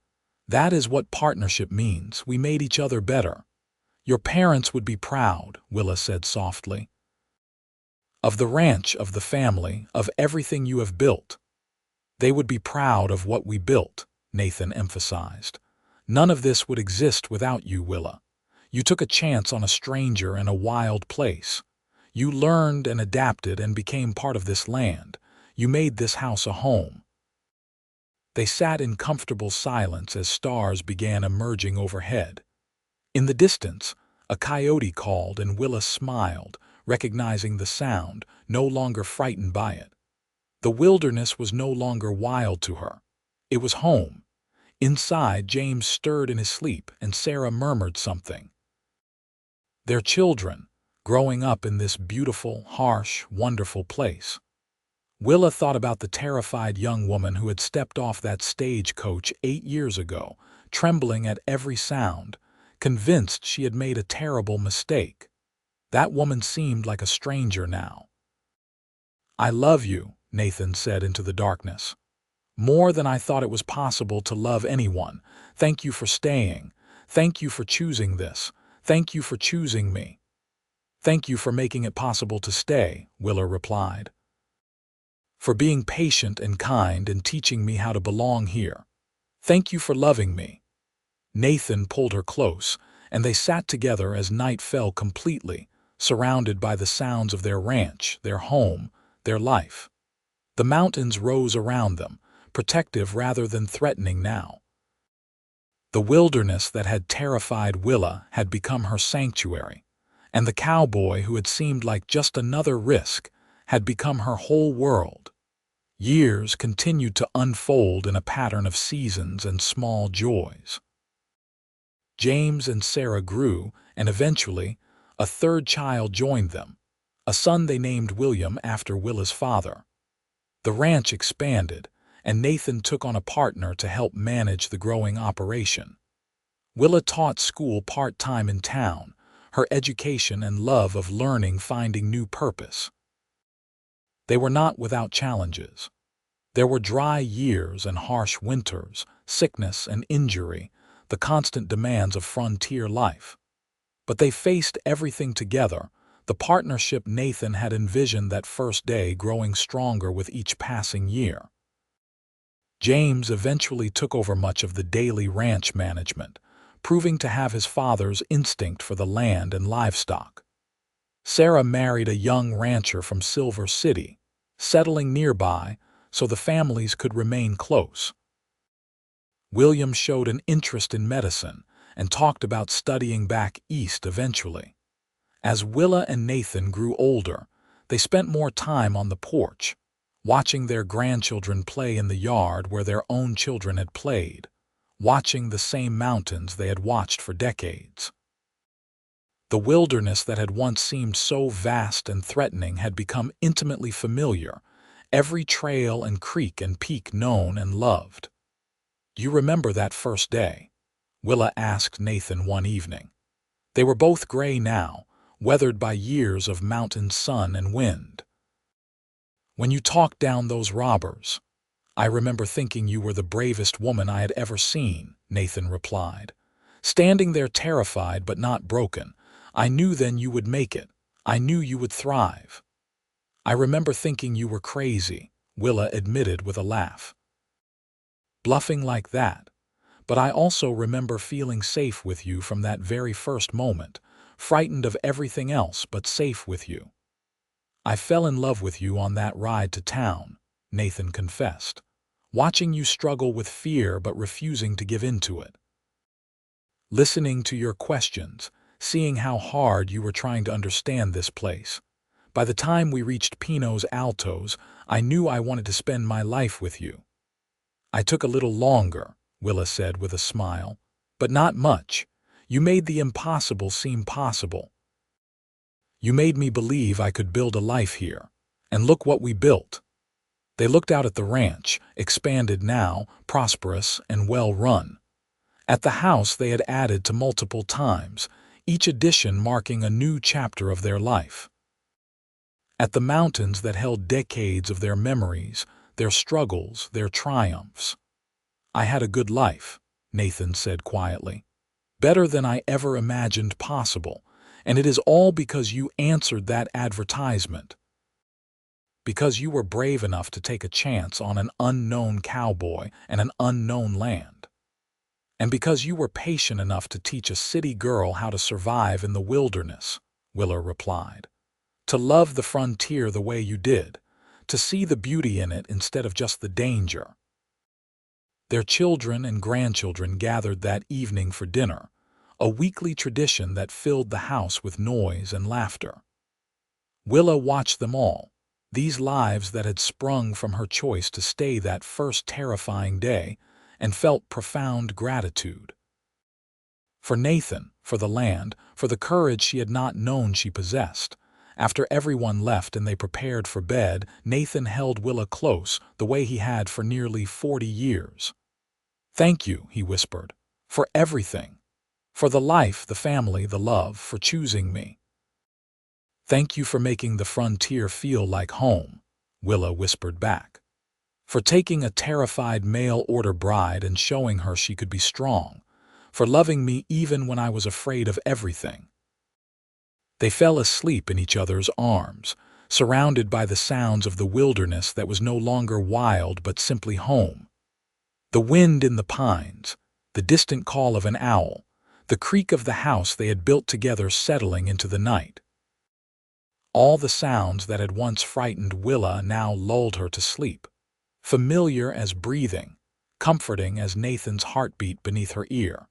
"That is what partnership means. We made each other better." "Your parents would be proud," Willa said softly. "Of the ranch, of the family, of everything you have built." "They would be proud of what we built," Nathan emphasized. "None of this would exist without you, Willa. You took a chance on a stranger in a wild place. You learned and adapted and became part of this land. You made this house a home." They sat in comfortable silence as stars began emerging overhead. In the distance, a coyote called and Willa smiled, recognizing the sound, no longer frightened by it. The wilderness was no longer wild to her. It was home. Inside, James stirred in his sleep and Sarah murmured something. Their children, growing up in this beautiful, harsh, wonderful place. Willa thought about the terrified young woman who had stepped off that stagecoach 8 years ago, trembling at every sound, convinced she had made a terrible mistake. That woman seemed like a stranger now. "I love you," Nathan said into the darkness. "More than I thought it was possible to love anyone. Thank you for staying. Thank you for choosing this. Thank you for choosing me." "Thank you for making it possible to stay," Willa replied. "For being patient and kind and teaching me how to belong here. Thank you for loving me." Nathan pulled her close, and they sat together as night fell completely, surrounded by the sounds of their ranch, their home, their life. The mountains rose around them, protective rather than threatening now. The wilderness that had terrified Willa had become her sanctuary, and the cowboy who had seemed like just another risk had become her whole world. Years continued to unfold in a pattern of seasons and small joys. James and Sarah grew, and eventually, a third child joined them, a son they named William after Willa's father. The ranch expanded, and Nathan took on a partner to help manage the growing operation. Willa taught school part-time in town, her education and love of learning finding new purpose. They were not without challenges. There were dry years and harsh winters, sickness and injury, the constant demands of frontier life. But they faced everything together, the partnership Nathan had envisioned that first day growing stronger with each passing year. James eventually took over much of the daily ranch management, proving to have his father's instinct for the land and livestock. Sarah married a young rancher from Silver City, settling nearby so the families could remain close. William showed an interest in medicine and talked about studying back east eventually. As Willa and Nathan grew older, they spent more time on the porch, watching their grandchildren play in the yard where their own children had played, watching the same mountains they had watched for decades. The wilderness that had once seemed so vast and threatening had become intimately familiar, every trail and creek and peak known and loved. "Do you remember that first day?" Willa asked Nathan one evening. They were both gray now, weathered by years of mountain sun and wind. "When you talked down those robbers, I remember thinking you were the bravest woman I had ever seen," Nathan replied. "Standing there terrified but not broken, I knew then you would make it. I knew you would thrive." "I remember thinking you were crazy," Willa admitted with a laugh. "Bluffing like that. But I also remember feeling safe with you from that very first moment, frightened of everything else but safe with you. I fell in love with you on that ride to town, Nathan confessed, watching you struggle with fear but refusing to give in to it. Listening to your questions, seeing how hard you were trying to understand this place. By the time we reached Pino's Altos, I knew I wanted to spend my life with you. I took a little longer, Willa said with a smile, but not much. You made the impossible seem possible. You made me believe I could build a life here. And look what we built. They looked out at the ranch, expanded now, prosperous and well-run. At the house they had added to multiple times, each addition marking a new chapter of their life. At the mountains that held decades of their memories, their struggles, their triumphs. I had a good life, Nathan said quietly. Better than I ever imagined possible, and it is all because you answered that advertisement. Because you were brave enough to take a chance on an unknown cowboy and an unknown land. And because you were patient enough to teach a city girl how to survive in the wilderness, Willa replied. To love the frontier the way you did, to see the beauty in it instead of just the danger. Their children and grandchildren gathered that evening for dinner, a weekly tradition that filled the house with noise and laughter. Willa watched them all, these lives that had sprung from her choice to stay that first terrifying day, and felt profound gratitude. For Nathan, for the land, for the courage she had not known she possessed. After everyone left and they prepared for bed, Nathan held Willa close, the way he had for nearly 40 years. Thank you, he whispered, for everything. For the life, the family, the love, for choosing me. Thank you for making the frontier feel like home, Willa whispered back. For taking a terrified mail-order bride and showing her she could be strong. For loving me even when I was afraid of everything. They fell asleep in each other's arms, surrounded by the sounds of the wilderness that was no longer wild but simply home. The wind in the pines, the distant call of an owl, the creak of the house they had built together settling into the night. All the sounds that had once frightened Willa now lulled her to sleep, familiar as breathing, comforting as Nathan's heartbeat beneath her ear.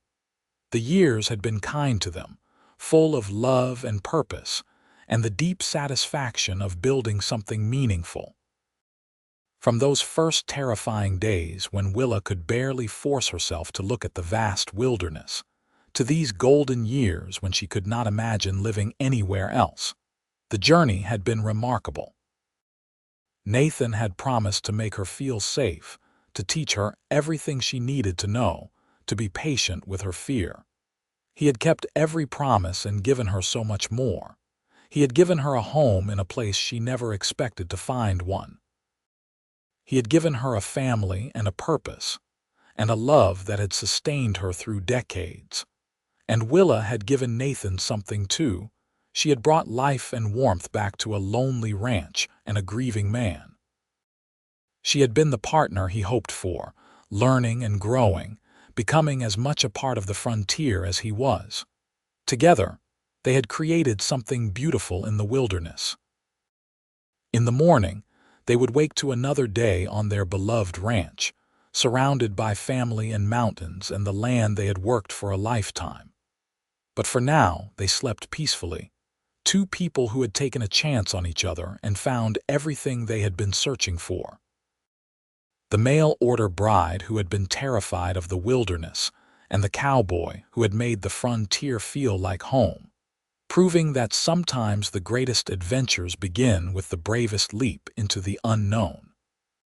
The years had been kind to them, full of love and purpose, and the deep satisfaction of building something meaningful. From those first terrifying days when Willa could barely force herself to look at the vast wilderness, to these golden years when she could not imagine living anywhere else, the journey had been remarkable. Nathan had promised to make her feel safe, to teach her everything she needed to know, to be patient with her fear. He had kept every promise and given her so much more. He had given her a home in a place she never expected to find one. He had given her a family and a purpose, and a love that had sustained her through decades. And Willa had given Nathan something too. She had brought life and warmth back to a lonely ranch and a grieving man. She had been the partner he hoped for, learning and growing, becoming as much a part of the frontier as he was. Together, they had created something beautiful in the wilderness. In the morning, they would wake to another day on their beloved ranch, surrounded by family and mountains and the land they had worked for a lifetime. But for now, they slept peacefully, two people who had taken a chance on each other and found everything they had been searching for. The mail-order bride who had been terrified of the wilderness, and the cowboy who had made the frontier feel like home, proving that sometimes the greatest adventures begin with the bravest leap into the unknown.